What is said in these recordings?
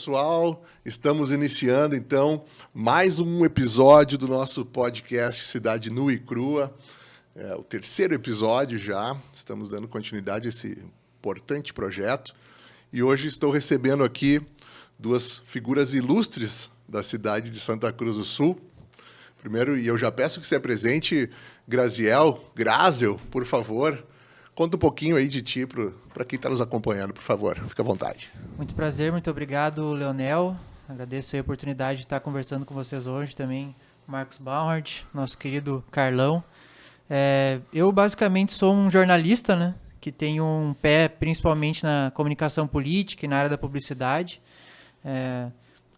pessoal, estamos iniciando então mais um episódio do nosso podcast Cidade Nua e Crua. É o terceiro episódio já, estamos dando continuidade a esse importante projeto. E hoje estou recebendo aqui duas figuras ilustres da cidade de Santa Cruz do Sul. Primeiro, e eu já peço que se apresente, Graziel, por favor. Conta um pouquinho aí de ti para quem está nos acompanhando, por favor. Fica à vontade. Muito prazer, muito obrigado, Leonel. Agradeço a oportunidade de estar conversando com vocês hoje também, Marcos Bauert, nosso querido Carlão. Eu basicamente sou um jornalista, né, que tem um pé principalmente na comunicação política e na área da publicidade.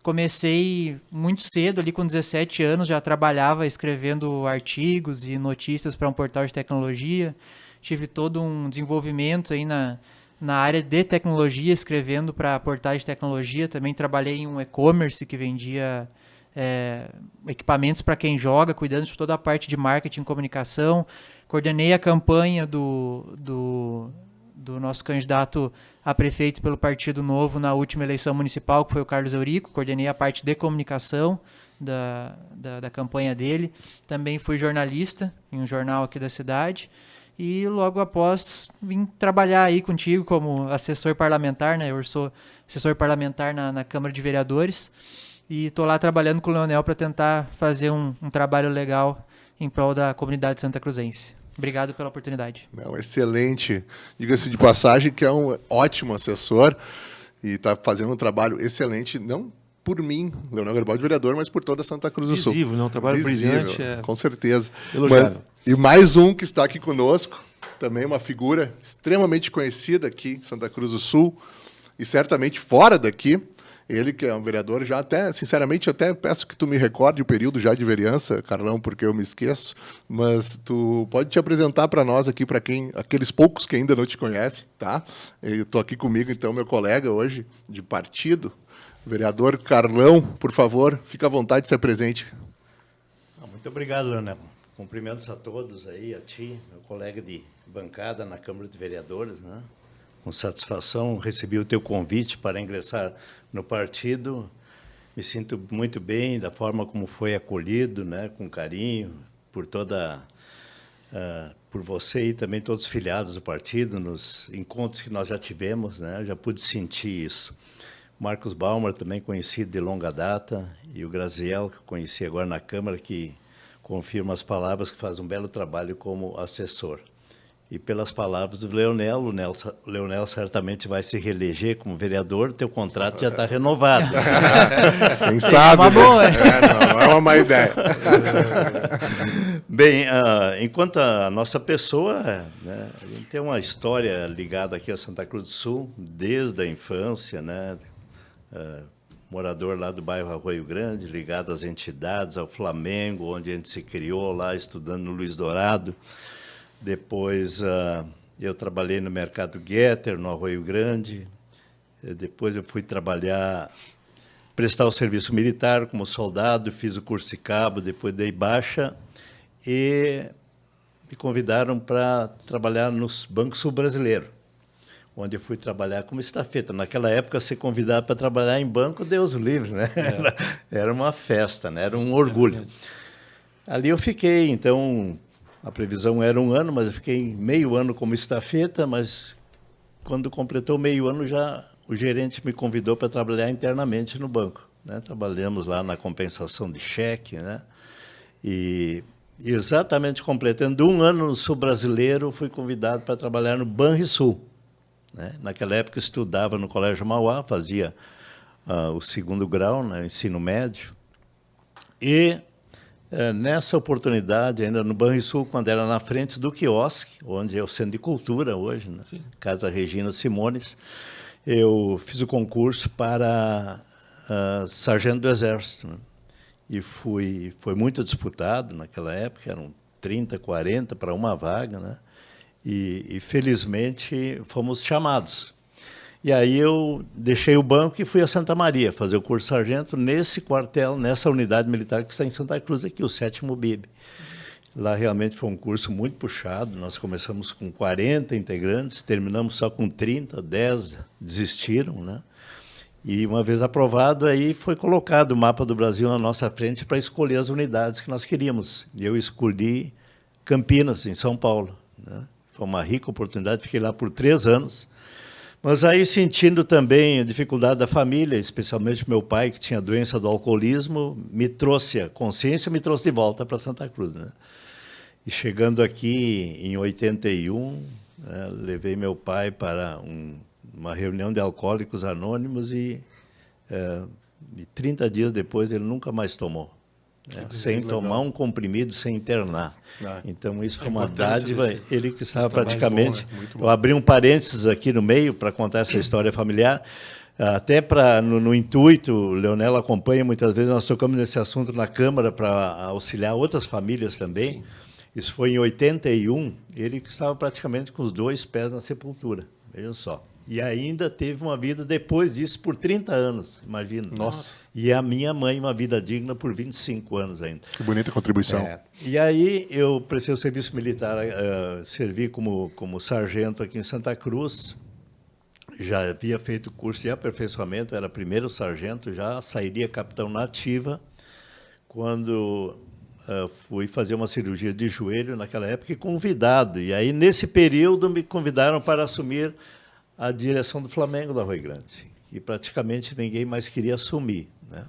Comecei muito cedo, ali com 17 anos, já trabalhava escrevendo artigos e notícias para um portal de tecnologia. Tive todo um desenvolvimento aí na área de tecnologia, escrevendo para portais de tecnologia. Também trabalhei em um e-commerce que vendia equipamentos para quem joga, cuidando de toda a parte de marketing e comunicação. Coordenei a campanha do nosso candidato a prefeito pelo Partido Novo na última eleição municipal, que foi o Carlos Eurico. Coordenei a parte de comunicação da campanha dele. Também fui jornalista em um jornal aqui da cidade. E logo após vim trabalhar aí contigo como assessor parlamentar, né? Eu sou assessor parlamentar na Câmara de Vereadores e estou lá trabalhando com o Leonel para tentar fazer um trabalho legal em prol da comunidade santacruzense. Obrigado pela oportunidade. Não, excelente. Diga-se de passagem que é um ótimo assessor e está fazendo um trabalho excelente, não por mim, Leonel Garibaldi, vereador, mas por toda Santa Cruz do Sul. Visível, não? Um trabalho brilhante. Com certeza. Elogiável. E mais um que está aqui conosco, também uma figura extremamente conhecida aqui em Santa Cruz do Sul e certamente fora daqui. Ele que é um vereador já até, sinceramente, até peço que tu me recorde o período já de vereança, Carlão, porque eu me esqueço, mas tu pode te apresentar para nós aqui, para aqueles poucos que ainda não te conhecem, tá? Eu estou aqui comigo, então, meu colega hoje de partido, vereador Carlão, por favor, fica à vontade de ser presente. Muito obrigado, Leonel. Cumprimentos a todos aí, a ti, meu colega de bancada na Câmara de Vereadores, né? Com satisfação recebi o teu convite para ingressar no partido. Me sinto muito bem da forma como foi acolhido, né? Com carinho, por você e também todos os filiados do partido, nos encontros que nós já tivemos, né? Eu já pude sentir isso. Marcos Bauert, também conhecido de longa data, e o Graziel, que eu conheci agora na Câmara, que confirma as palavras, que faz um belo trabalho como assessor. E pelas palavras do Leonel, o Leonel certamente vai se reeleger como vereador, teu contrato já está renovado. Quem sabe? É uma boa, não é uma má ideia. Bem, enquanto a nossa pessoa, né, a gente tem uma história ligada aqui a Santa Cruz do Sul, desde a infância, né? Morador lá do bairro Arroio Grande, ligado às entidades, ao Flamengo, onde a gente se criou lá, estudando no Luiz Dourado. Depois eu trabalhei no Mercado Getter, no Arroio Grande. Depois eu fui prestar o serviço militar como soldado, fiz o curso de cabo, depois dei baixa e me convidaram para trabalhar no Banco Sul Brasileiro, onde eu fui trabalhar como estafeta. Naquela época, ser convidado para trabalhar em banco, Deus o livre, né? Era uma festa, né? Era um orgulho. Ali eu fiquei, então, a previsão era 1 ano, mas eu fiquei meio ano como estafeta, mas quando completou meio ano, já o gerente me convidou para trabalhar internamente no banco, né? Trabalhamos lá na compensação de cheque, né? E exatamente completando 1 ano no Sul Brasileiro, fui convidado para trabalhar no Banrisul, né? Naquela época estudava no Colégio Mauá, fazia o 2º grau, né, ensino médio. E nessa oportunidade, ainda no Banrisul, quando era na frente do quiosque, onde é o Centro de Cultura hoje, né? Casa Regina Simones, eu fiz o concurso para sargento do Exército, né? E foi muito disputado naquela época, eram 30, 40 para uma vaga, né? E felizmente fomos chamados. E aí eu deixei o banco e fui a Santa Maria fazer o curso de sargento nesse quartel, nessa unidade militar que está em Santa Cruz aqui, o 7º BIB. Lá realmente foi um curso muito puxado, nós começamos com 40 integrantes, terminamos só com 30, 10 desistiram, né? E uma vez aprovado, aí foi colocado o mapa do Brasil na nossa frente para escolher as unidades que nós queríamos. E eu escolhi Campinas, em São Paulo, né? Foi uma rica oportunidade, fiquei lá por 3 anos. Mas aí, sentindo também a dificuldade da família, especialmente meu pai, que tinha a doença do alcoolismo, me trouxe a consciência, me trouxe de volta para Santa Cruz, né? E chegando aqui em 81, né, levei meu pai para uma reunião de alcoólicos anônimos e 30 dias depois ele nunca mais tomou, né, sem tomar um comprimido, sem internar. Então, isso foi uma dádiva. Ele que estava praticamente... Bom, né? Muito bom. Eu abri um parênteses aqui no meio para contar essa história familiar, até no intuito, o Leonel acompanha muitas vezes, nós tocamos nesse assunto na Câmara para auxiliar outras famílias também. Sim. Isso foi em 81, ele que estava praticamente com os 2 pés na sepultura, vejam só. E ainda teve uma vida depois disso por 30 anos, imagina. Nossa. E a minha mãe, uma vida digna por 25 anos ainda. Que bonita contribuição. E aí eu prestei o serviço militar, servi como sargento aqui em Santa Cruz. Já havia feito o curso de aperfeiçoamento, era primeiro sargento, já sairia capitão na ativa, quando fui fazer uma cirurgia de joelho naquela época e convidado. E aí, nesse período, me convidaram para assumir a direção do Flamengo da Arroio Grande, e praticamente ninguém mais queria assumir, né?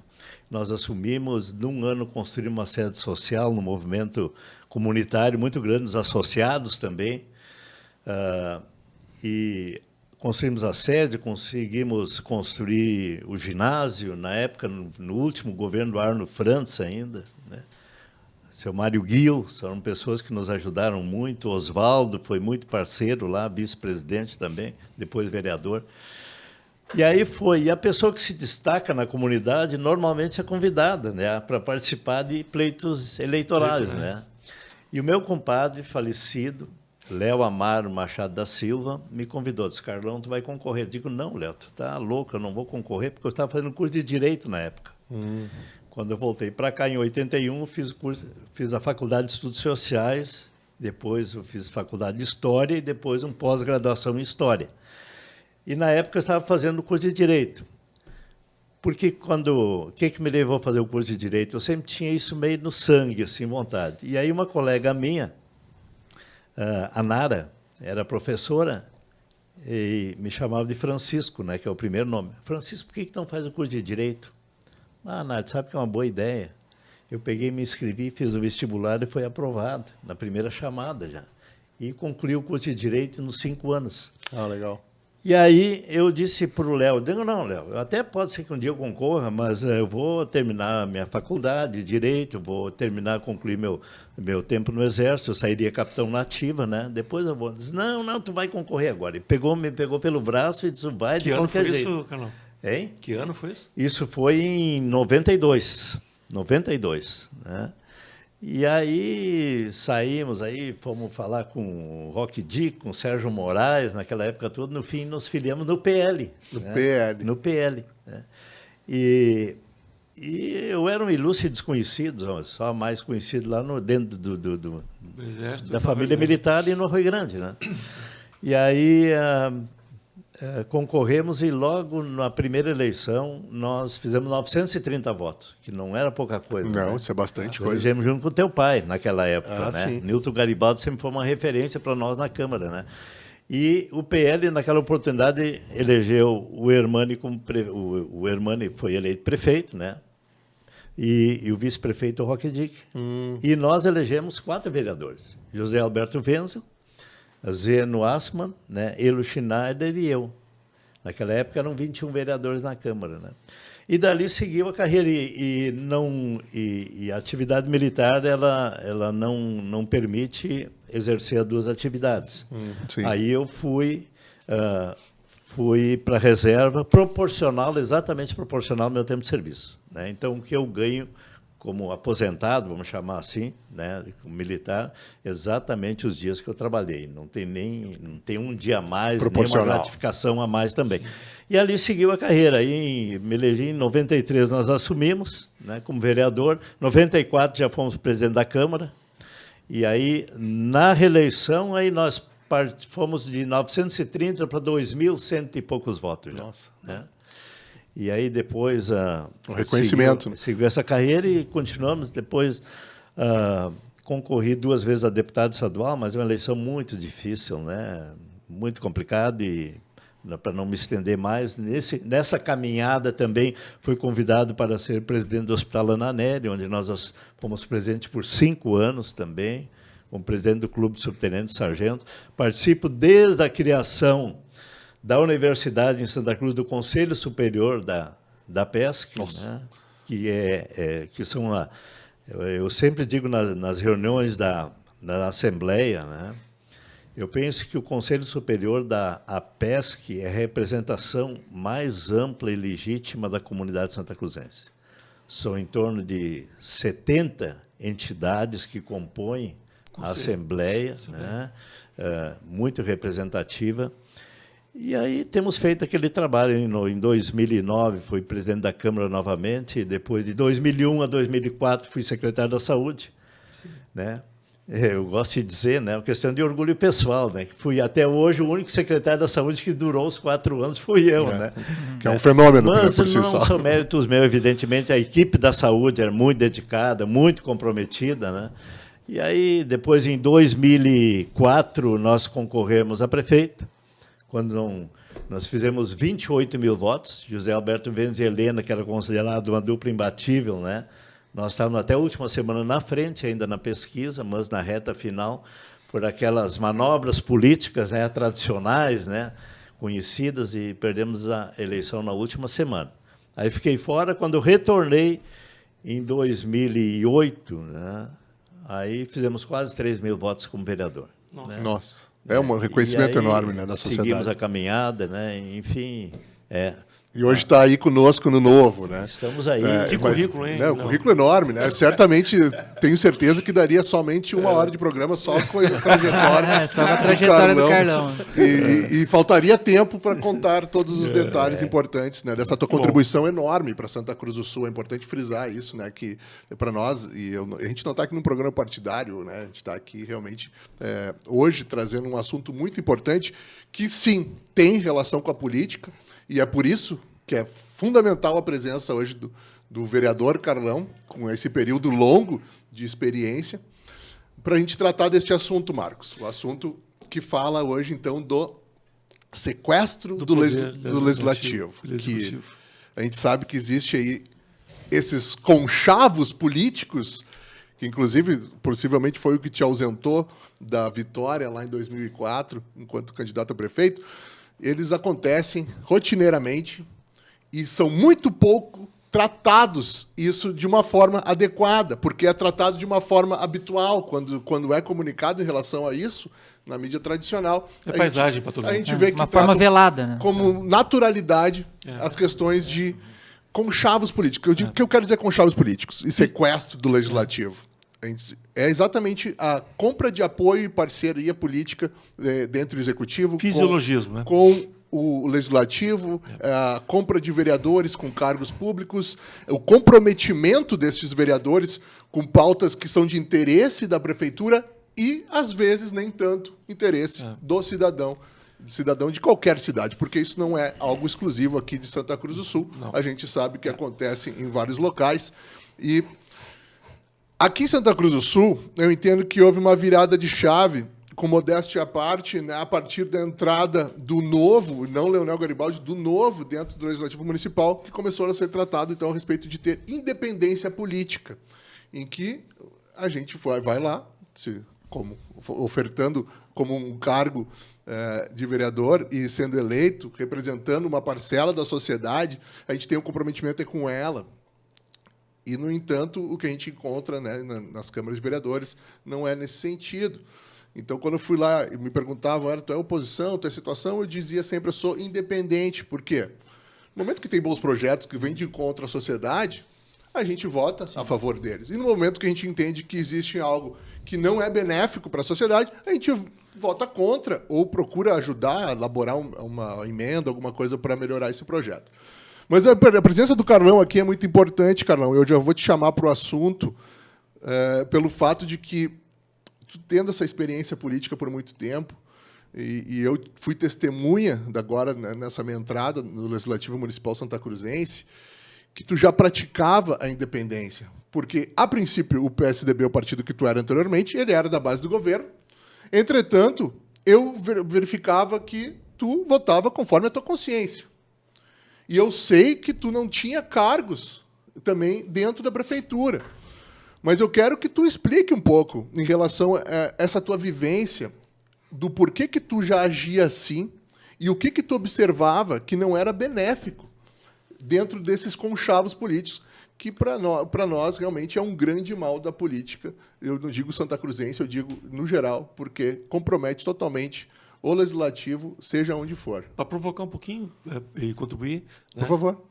Nós assumimos, num ano, construímos uma sede social, no movimento comunitário muito grande, os associados também, e construímos a sede, conseguimos construir o ginásio, na época, no último governo do Arno Frantz ainda, né? Seu Mário Guil, são pessoas que nos ajudaram muito. Oswaldo foi muito parceiro lá, vice-presidente também, depois vereador. E aí foi. E a pessoa que se destaca na comunidade normalmente é convidada, né, para participar de pleitos eleitorais, né? E o meu compadre falecido, Léo Amaro Machado da Silva, me convidou, disse: Carlão, tu vai concorrer. Eu digo: não, Léo, tu tá louco, eu não vou concorrer, porque eu estava fazendo curso de Direito na época. Quando eu voltei para cá, em 81, fiz a Faculdade de Estudos Sociais, depois eu fiz Faculdade de História e depois pós-graduação em História. E, na época, eu estava fazendo o curso de Direito. Porque o que me levou a fazer o curso de Direito? Eu sempre tinha isso meio no sangue, assim, vontade. E aí uma colega minha, a Nara, era professora e me chamava de Francisco, né, que é o primeiro nome. Francisco, por que não faz o curso de Direito? Nath, sabe que é uma boa ideia. Eu peguei, me inscrevi, fiz o vestibular e foi aprovado, na primeira chamada já. E concluí o curso de Direito nos 5 anos. Ah, legal. E aí eu disse para o Léo, não, Léo, até pode ser que um dia eu concorra, mas eu vou terminar a minha faculdade de Direito, vou concluir meu tempo no Exército, eu sairia capitão na ativa, né? Depois eu vou. Disse: não, tu vai concorrer agora. E me pegou pelo braço e disse: vai de qualquer jeito. Que ano foi isso, Carlão? Hein? Que ano foi isso? Isso foi em 92, né? E aí saímos, aí fomos falar com o Rock Dick, com o Sérgio Moraes, naquela época toda, no fim nos filiamos no PL. No PL. Né? E eu era um ilustre desconhecido, só mais conhecido lá dentro do Exército, da família militar e no Arroio Grande, né? E aí concorremos e logo na primeira eleição nós fizemos 930 votos, que não era pouca coisa. Não, né? isso é bastante coisa. Elegemos junto com o teu pai naquela época, né? Sim. Nilton Garibaldi sempre foi uma referência para nós na Câmara, né? E o PL, naquela oportunidade, elegeu o Hermani o Hermani foi eleito prefeito, né? E o vice-prefeito, o Roque Dick. E nós elegemos 4 vereadores. José Alberto Wenzel, Zeno Assmann, né, Elo Schneider e eu. Naquela época eram 21 vereadores na Câmara, né? E dali seguiu a carreira. E a atividade militar ela não permite exercer as 2 atividades. Aí eu fui para a reserva, exatamente proporcional ao meu tempo de serviço, né? Então, o que eu ganho como aposentado, vamos chamar assim, né, como militar, exatamente os dias que eu trabalhei. Não tem um dia a mais, nem uma gratificação a mais também. Sim. E ali seguiu a carreira. Aí me elegi em 93, nós assumimos, né, como vereador. Em 94 já fomos presidente da Câmara. E aí, na reeleição, aí nós fomos de 930 para 2.100 e poucos votos. Já, nossa. Né? E aí depois o reconhecimento. Seguiu essa carreira e continuamos. Depois concorri 2 vezes a deputado estadual, mas é uma eleição muito difícil, né? Muito complicado e, para não me estender mais, nessa caminhada também fui convidado para ser presidente do Hospital Ana Nery, onde nós fomos presidente por 5 anos também, como presidente do Clube de Subtenentes Sargentos. Participo desde a criação da Universidade em Santa Cruz, do Conselho Superior da PESC, né? que são eu sempre digo nas reuniões da Assembleia, né? Eu penso que o Conselho Superior da PESC é a representação mais ampla e legítima da comunidade santacruzense. São em torno de 70 entidades que compõem a Assembleia, né? Muito representativa. E aí temos feito aquele trabalho. Em 2009 fui presidente da Câmara novamente, e depois de 2001 a 2004 fui secretário da Saúde, né? Eu gosto de dizer, né, uma questão de orgulho pessoal, né, que fui até hoje o único secretário da Saúde que durou os 4 anos fui eu, né? Que é um fenômeno. Mas por si não só. são méritos meus, evidentemente. A equipe da Saúde era muito dedicada, muito comprometida, né? E aí depois, em 2004, nós concorremos a prefeito, quando nós fizemos 28 mil votos. José Alberto Venz e Helena, que era considerado uma dupla imbatível, né? Nós estávamos até a última semana na frente, ainda na pesquisa, mas na reta final, por aquelas manobras políticas, né, tradicionais, né, conhecidas, e perdemos a eleição na última semana. Aí fiquei fora. Quando eu retornei, em 2008, né, aí fizemos quase 3 mil votos como vereador. Nossa. Né? Nossa. É um reconhecimento enorme, né, da sociedade. Seguimos a caminhada, né, enfim. E hoje está aí conosco no Novo, né? Estamos aí. Que currículo, hein? O currículo enorme, né? Certamente, tenho certeza que daria somente 1 hora de programa só com a trajetória. Só com a trajetória do Carlão. E faltaria tempo para contar todos os detalhes importantes, né, dessa tua contribuição enorme para Santa Cruz do Sul. É importante frisar isso, né? Que para nós, a gente não está aqui num programa partidário, né? A gente está aqui realmente hoje trazendo um assunto muito importante que, sim, tem relação com a política. E é por isso que é fundamental a presença hoje do vereador Carlão, com esse período longo de experiência, para a gente tratar deste assunto, Marcos. O assunto que fala hoje, então, do sequestro do legislativo. Que a gente sabe que existe aí esses conchavos políticos, que, inclusive, possivelmente foi o que te ausentou da vitória lá em 2004, enquanto candidato a prefeito. Eles acontecem rotineiramente e são muito pouco tratados, isso de uma forma adequada, porque é tratado de uma forma habitual, quando é comunicado em relação a isso, na mídia tradicional. É paisagem para todo mundo. A gente vê que uma forma velada, né? Como naturalidade as questões de conchavos políticos. O que eu quero dizer conchavos políticos e sequestro do legislativo? É exatamente a compra de apoio e parceria política dentro do executivo fisiologismo, né? Com o legislativo, a compra de vereadores com cargos públicos, o comprometimento desses vereadores com pautas que são de interesse da prefeitura e, às vezes, nem tanto interesse do cidadão de qualquer cidade, porque isso não é algo exclusivo aqui de Santa Cruz do Sul. Não. A gente sabe que acontece em vários locais. E aqui em Santa Cruz do Sul, eu entendo que houve uma virada de chave, com modéstia à parte, né, a partir da entrada do novo, não Leonel Garibaldi, do novo dentro do Legislativo Municipal, que começou a ser tratado, então, a respeito de ter independência política, em que a gente vai lá, ofertando como um cargo de vereador e sendo eleito, representando uma parcela da sociedade, a gente tem um comprometimento com ela. E, no entanto, o que a gente encontra, né, nas câmaras de vereadores não é nesse sentido. Então, quando eu fui lá e me perguntavam, tu é oposição, tu é situação, eu dizia sempre, eu sou independente. Por quê? No momento que tem bons projetos que vêm de encontro à sociedade, a gente vota a favor deles. E no momento que a gente entende que existe algo que não é benéfico para a sociedade, a gente vota contra ou procura ajudar a elaborar uma emenda, alguma coisa para melhorar esse projeto. Mas a presença do Carlão aqui é muito importante, Carlão. Eu já vou te chamar para o assunto pelo fato de que, tu tendo essa experiência política por muito tempo, e eu fui testemunha agora nessa minha entrada no Legislativo Municipal Santacruzense, que tu já praticava a independência. Porque, a princípio, o PSDB, o partido que tu era anteriormente, ele era da base do governo. Entretanto, eu verificava que tu votava conforme a tua consciência. E eu sei que tu não tinha cargos também dentro da prefeitura. Mas eu quero que tu explique um pouco em relação a essa tua vivência, do porquê que tu já agia assim e o que tu observava que não era benéfico dentro desses conchavos políticos, que para nós realmente é um grande mal da política. Eu não digo santacruzense, eu digo no geral, porque compromete totalmente o legislativo, seja onde for. Para provocar um pouquinho e contribuir... Por favor.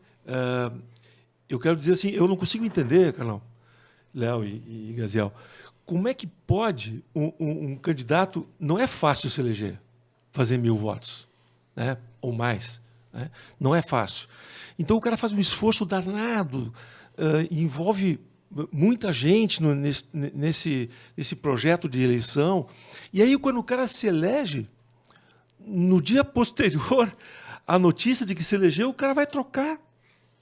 Eu quero dizer assim, eu não consigo entender, Carlão, Léo e Gaziel, como é que pode um candidato... Não é fácil se eleger, fazer 1000 votos, né? Ou mais. Né? Não é fácil. Então, o cara faz um esforço danado, envolve muita gente nesse projeto de eleição. E aí, quando o cara se elege, no dia posterior à notícia de que se elegeu, o cara vai trocar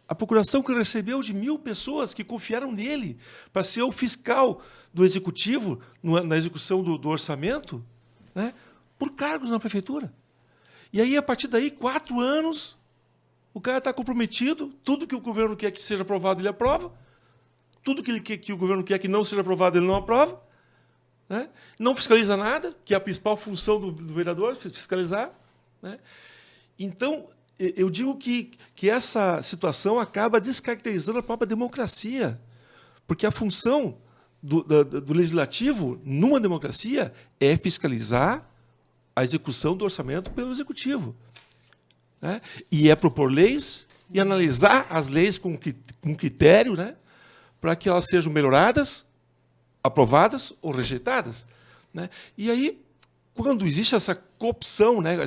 a procuração que ele recebeu de 1000 pessoas que confiaram nele para ser o fiscal do executivo na execução do orçamento, né, por cargos na prefeitura. E aí, a partir daí, 4 anos, o cara está comprometido, tudo que o governo quer que seja aprovado, ele aprova, tudo que o governo quer que não seja aprovado, ele não aprova, né? Não fiscaliza nada, que é a principal função do vereador, fiscalizar. Né? Então, eu digo que essa situação acaba descaracterizando a própria democracia, porque a função do legislativo, numa democracia, é fiscalizar a execução do orçamento pelo executivo. Né? E é propor leis e analisar as leis com critério, né, para que elas sejam melhoradas, aprovadas ou rejeitadas. Né? E aí, quando existe essa corrupção, né,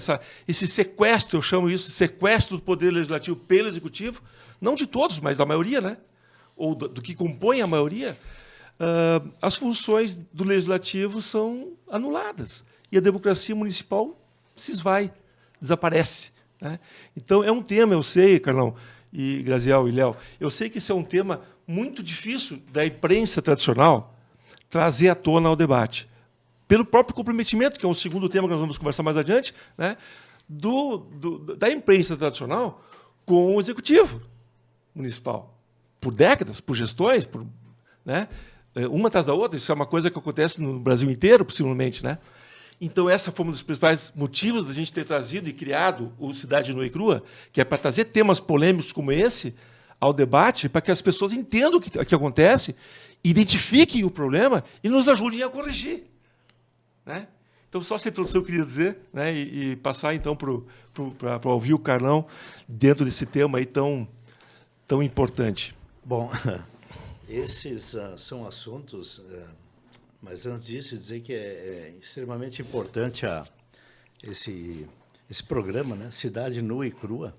esse sequestro, eu chamo isso de sequestro do poder legislativo pelo executivo, não de todos, mas da maioria, né, ou do que compõe a maioria, as funções do legislativo são anuladas. E a democracia municipal se esvai, desaparece. Né? Então, é um tema, eu sei, Carlão, e Graziel e Léo, eu sei que esse é um tema muito difícil da imprensa tradicional trazer à tona ao debate. Pelo próprio comprometimento, que é o segundo tema que nós vamos conversar mais adiante, né, da imprensa tradicional com o executivo municipal. Por décadas, por gestões, né, uma atrás da outra. Isso é uma coisa que acontece no Brasil inteiro, possivelmente. Né? Então, essa foi um dos principais motivos da gente ter trazido e criado o Cidade Nua e Crua, que é para trazer temas polêmicos como esse ao debate, para que as pessoas entendam o que acontece, identifiquem o problema e nos ajudem a corrigir. Né? Então, só essa introdução eu queria dizer, né, e passar, então, para ouvir o Carlão dentro desse tema aí tão importante. Bom, esses são assuntos... Mas, antes disso, dizer que é extremamente importante esse programa, né? Cidade Nua e Crua.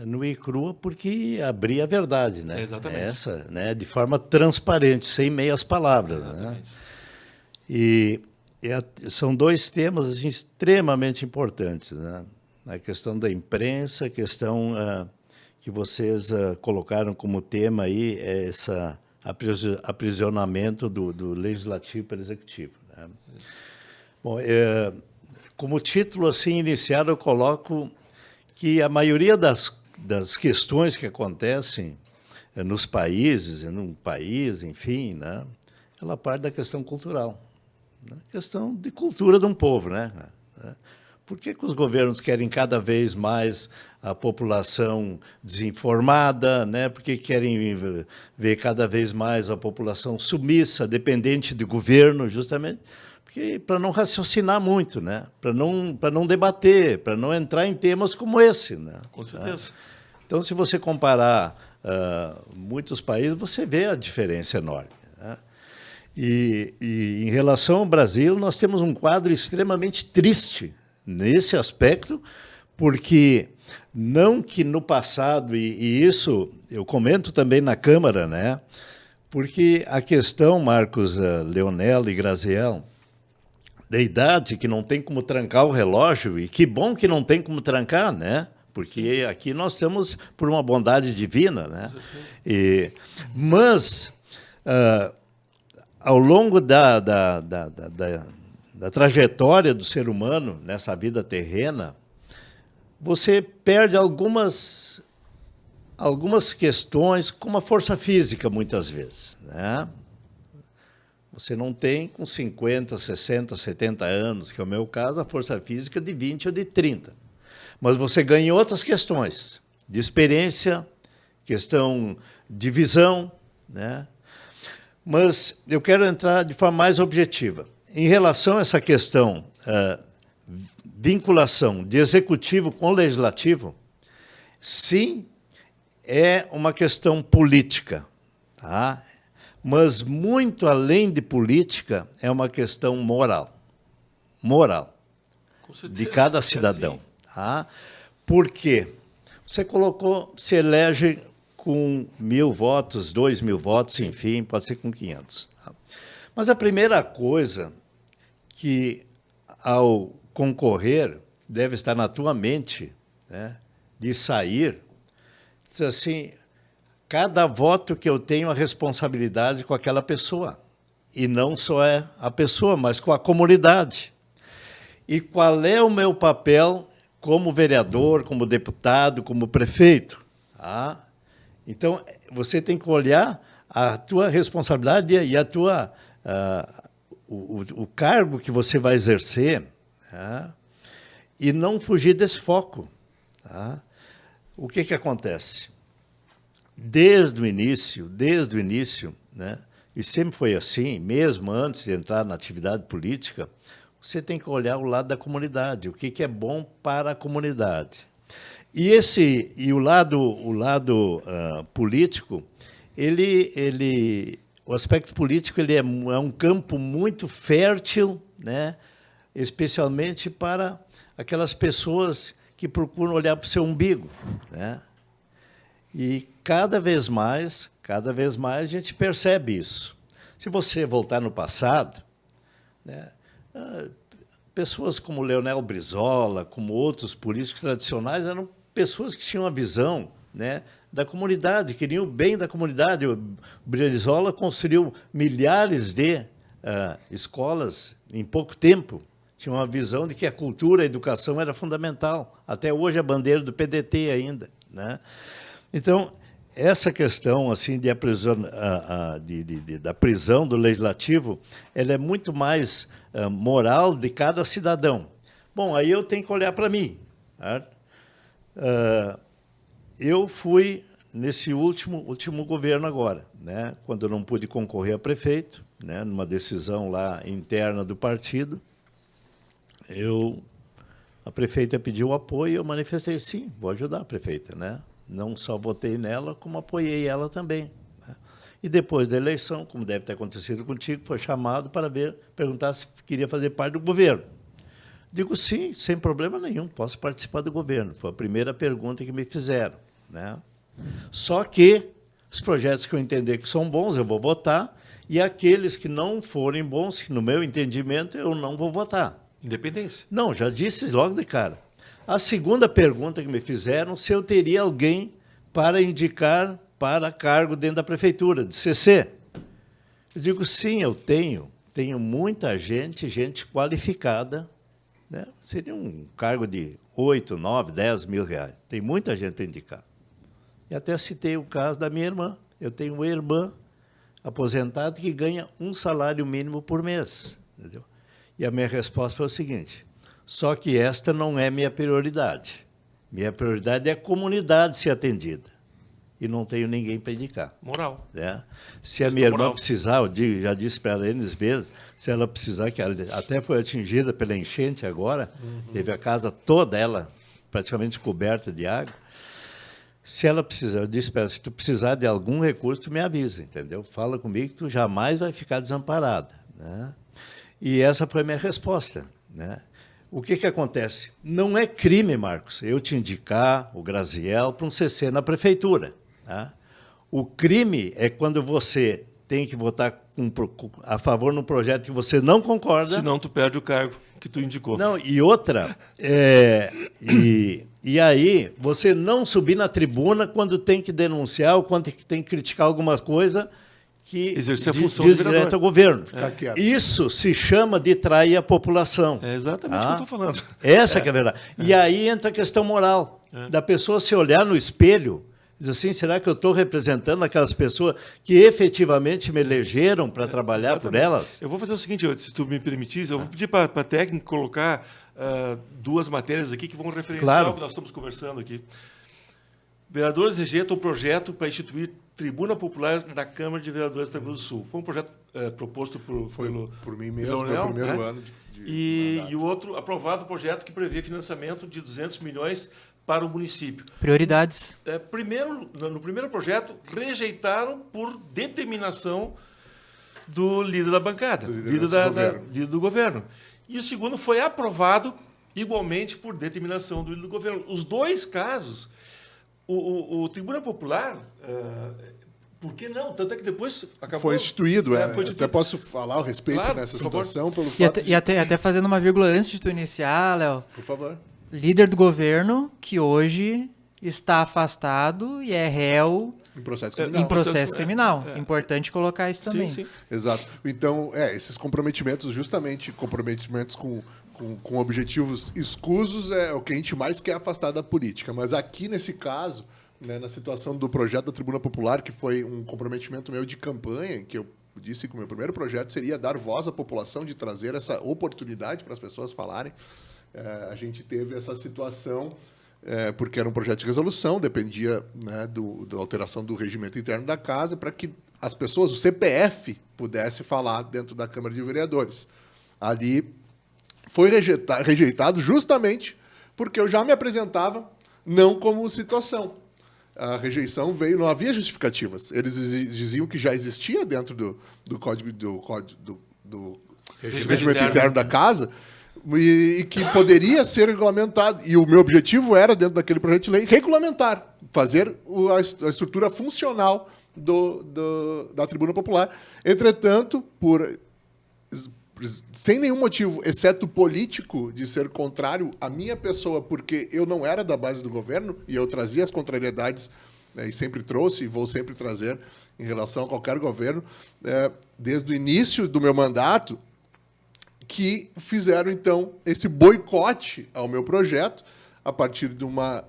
Nua e crua porque abrir a verdade, né? Exatamente. Essa, né? De forma transparente, sem meias palavras. Né? E são 2 temas assim, extremamente importantes. Né? A questão da imprensa, a questão que vocês colocaram como tema aí, é aprisionamento do legislativo pelo executivo. Né? Bom, como título assim iniciado, eu coloco que a maioria das questões que acontecem nos países, num país, enfim, né, ela parte da questão cultural, né, questão de cultura de um povo, né? Por que os governos querem cada vez mais a população desinformada, né? Por que querem ver cada vez mais a população submissa, dependente do governo, justamente para não raciocinar muito, né? Para não debater, para não entrar em temas como esse. Né? Com certeza. Então, se você comparar muitos países, você vê a diferença enorme. Né? E em relação ao Brasil, nós temos um quadro extremamente triste nesse aspecto, porque não que no passado, e isso eu comento também na Câmara, né? Porque a questão, Marcos, Leonel e Graziel, de idade, que não tem como trancar o relógio, e que bom que não tem como trancar, né? Porque aqui nós estamos por uma bondade divina, né? Mas, ao longo da trajetória do ser humano nessa vida terrena, você perde algumas questões, como a força física, muitas vezes, né? Você não tem, com 50, 60, 70 anos, que é o meu caso, a força física de 20 ou de 30. Mas você ganha em outras questões, de experiência, questão de visão, né? Mas eu quero entrar de forma mais objetiva. Em relação a essa questão, vinculação de executivo com legislativo, sim, é uma questão política, tá? Mas, muito além de política, é uma questão moral. Moral. De cada cidadão. Tá? Por quê? Você colocou, se elege com 1.000 votos, 2.000 votos, enfim, pode ser com 500. Tá? Mas a primeira coisa que, ao concorrer, deve estar na tua mente, né, de sair, diz assim, cada voto que eu tenho a responsabilidade com aquela pessoa. E não só é a pessoa, mas com a comunidade. E qual é o meu papel como vereador, como deputado, como prefeito? Tá? Então, você tem que olhar a tua responsabilidade e a tua, o cargo que você vai exercer, tá? E não fugir desse foco. Tá? O que acontece? Desde o início, né, e sempre foi assim, mesmo antes de entrar na atividade política, você tem que olhar o lado da comunidade, o que é bom para a comunidade. E o lado político, o aspecto político ele é um campo muito fértil, né, especialmente para aquelas pessoas que procuram olhar para o seu umbigo, né? E cada vez mais a gente percebe isso. Se você voltar no passado, né, pessoas como Leonel Brizola, como outros políticos tradicionais, eram pessoas que tinham a visão, né, da comunidade, queriam o bem da comunidade. O Brizola construiu milhares de escolas em pouco tempo. Tinha uma visão de que a cultura, a educação era fundamental. Até hoje a bandeira do PDT ainda, né? Então, essa questão assim, da prisão do legislativo, ela é muito mais moral de cada cidadão. Bom, aí eu tenho que olhar para mim. Certo? Eu fui nesse último governo agora, né, quando eu não pude concorrer a prefeito, né, numa decisão lá interna do partido, a prefeita pediu apoio e eu manifestei, sim, vou ajudar a prefeita, né? Não só votei nela, como apoiei ela também, né? E depois da eleição, como deve ter acontecido contigo, foi chamado para perguntar se queria fazer parte do governo. Digo sim, sem problema nenhum, posso participar do governo. Foi a primeira pergunta que me fizeram, né? Só que os projetos que eu entender que são bons, eu vou votar, e aqueles que não forem bons, que no meu entendimento, eu não vou votar. Independência. Não, já disse logo de cara. A segunda pergunta que me fizeram, se eu teria alguém para indicar para cargo dentro da prefeitura, de CC. Eu digo, sim, eu tenho. Tenho muita gente qualificada, né? Seria um cargo de 8, 9, 10 mil reais. Tem muita gente para indicar. E até citei o caso da minha irmã. Eu tenho uma irmã aposentada que ganha um salário mínimo por mês. Entendeu? E a minha resposta foi o seguinte, só que esta não é minha prioridade. Minha prioridade é a comunidade ser atendida. E não tenho ninguém para indicar. Moral. Né? Se a minha irmã precisar, eu já disse para ela N vezes, se ela precisar, que ela até foi atingida pela enchente agora, teve a casa toda ela praticamente coberta de água. Se ela precisar, eu disse para ela, se tu precisar de algum recurso, tu me avisa, entendeu? Fala comigo que tu jamais vai ficar desamparada, né? E essa foi a minha resposta, né? O que acontece? Não é crime, Marcos, eu te indicar o Graziel para um CC na prefeitura. Tá? O crime é quando você tem que votar a favor no projeto que você não concorda. Senão tu perde o cargo que tu indicou. Não, e outra, e aí você não subir na tribuna quando tem que denunciar ou quando tem que criticar alguma coisa que exercer a função diz do vereador. direto ao governo. Tá Isso se chama de trair a população. É exatamente o que eu estou falando. Essa que é a verdade. E aí entra a questão moral, da pessoa se olhar no espelho, diz assim, será que eu estou representando aquelas pessoas que efetivamente me elegeram para trabalhar por elas? Eu vou fazer o seguinte, se tu me permitisse, eu vou pedir para a técnica colocar 2 matérias aqui que vão referenciar o que nós estamos conversando aqui. Vereadores rejeitam um projeto para instituir tribuna popular na Câmara de Vereadores do Rio Grande do Sul. Foi um projeto proposto por mim mesmo, no primeiro ano e o outro, aprovado o projeto que prevê financiamento de 200 milhões para o município. Prioridades. No primeiro projeto, rejeitaram por determinação do líder da bancada, líder do governo. E o segundo foi aprovado igualmente por determinação do líder do governo. Os 2 casos, o Tribuna Popular, por que não? Tanto é que depois acabou... Foi instituído, Até posso falar a respeito nessa situação. Pelo fato e até fazendo uma vírgula antes de tu iniciar, Léo. Por favor. Líder do governo que hoje está afastado e é réu em processo criminal. Em processo criminal. Importante colocar isso também. Sim. Exato. Então, esses comprometimentos, justamente comprometimentos com objetivos escusos, é o que a gente mais quer afastar da política. Mas aqui, nesse caso, né, na situação do projeto da Tribuna Popular, que foi um comprometimento meu de campanha, que eu disse que o meu primeiro projeto seria dar voz à população, de trazer essa oportunidade para as pessoas falarem. A gente teve essa situação porque era um projeto de resolução, dependia, né, da alteração do regimento interno da casa, para que as pessoas, o CPF, pudesse falar dentro da Câmara de Vereadores. Ali foi rejeitado justamente porque eu já me apresentava não como situação. A rejeição veio, não havia justificativas. Eles diziam que já existia dentro do código do regimento interno da casa, e que poderia ser regulamentado. E o meu objetivo era, dentro daquele projeto de lei, regulamentar, fazer a estrutura funcional da Tribuna Popular. Entretanto, sem nenhum motivo, exceto político, de ser contrário à minha pessoa, porque eu não era da base do governo e eu trazia as contrariedades, né, e sempre trouxe e vou sempre trazer em relação a qualquer governo, desde o início do meu mandato, que fizeram, então, esse boicote ao meu projeto, a partir de uma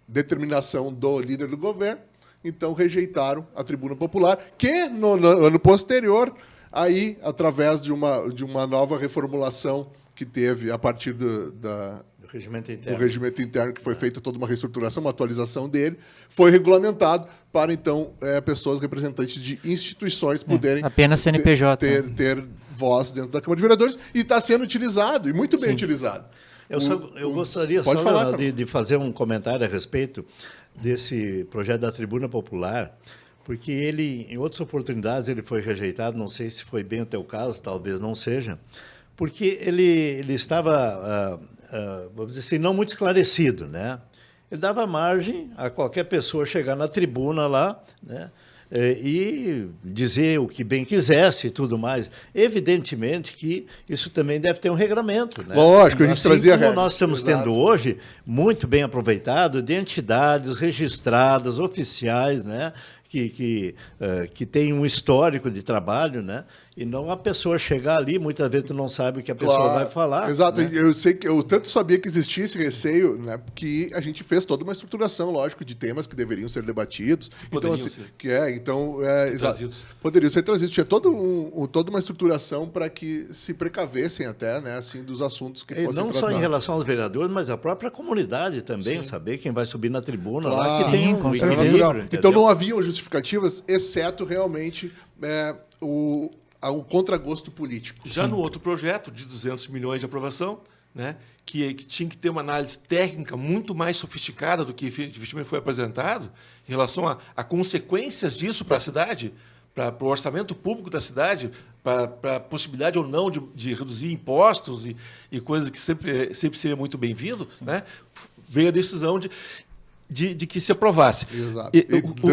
determinação do líder do governo. Então, rejeitaram a Tribuna Popular, que, no ano posterior, aí, através de uma nova reformulação que teve a partir do regimento interno, que foi feita toda uma reestruturação, uma atualização dele, foi regulamentado para, então, pessoas representantes de instituições poderem apenas CNPJ ter voz dentro da Câmara de Vereadores, e está sendo utilizado, e muito bem utilizado. Eu gostaria só de fazer um comentário a respeito desse projeto da Tribuna Popular, porque ele, em outras oportunidades, ele foi rejeitado, não sei se foi bem o teu caso, talvez não seja, porque ele estava, vamos dizer assim, não muito esclarecido, né? Ele dava margem a qualquer pessoa chegar na tribuna lá, né, e dizer o que bem quisesse e tudo mais. Evidentemente que isso também deve ter um regramento, né? Lógico, a gente assim trazia como nós estamos Exato. tendo hoje, muito bem aproveitado, de entidades registradas, oficiais, né? Que tem um histórico de trabalho, né? E não a pessoa chegar ali, muitas vezes tu não sabe o que a pessoa vai falar. Exato. Né? Eu sei que eu tanto sabia que existia esse receio, né, que a gente fez toda uma estruturação, lógico, de temas que deveriam ser debatidos. Poderiam ser trazidos. Tinha toda uma estruturação para que se precavessem até, né, assim, dos assuntos que fossem não tratados. só em relação aos vereadores, mas a própria comunidade também, saber quem vai subir na tribuna lá, que Sim, tem com um certeza. equilíbrio. Então não haviam justificativas, exceto realmente o contragosto político. Já no outro projeto, de 200 milhões de aprovação, né, que tinha que ter uma análise técnica muito mais sofisticada do que efetivamente foi apresentado, em relação a consequências disso para a cidade, para o orçamento público da cidade, para a possibilidade ou não de reduzir impostos e coisas que sempre seria muito bem-vindo, né, veio a decisão de... de que se aprovasse. Exato. E,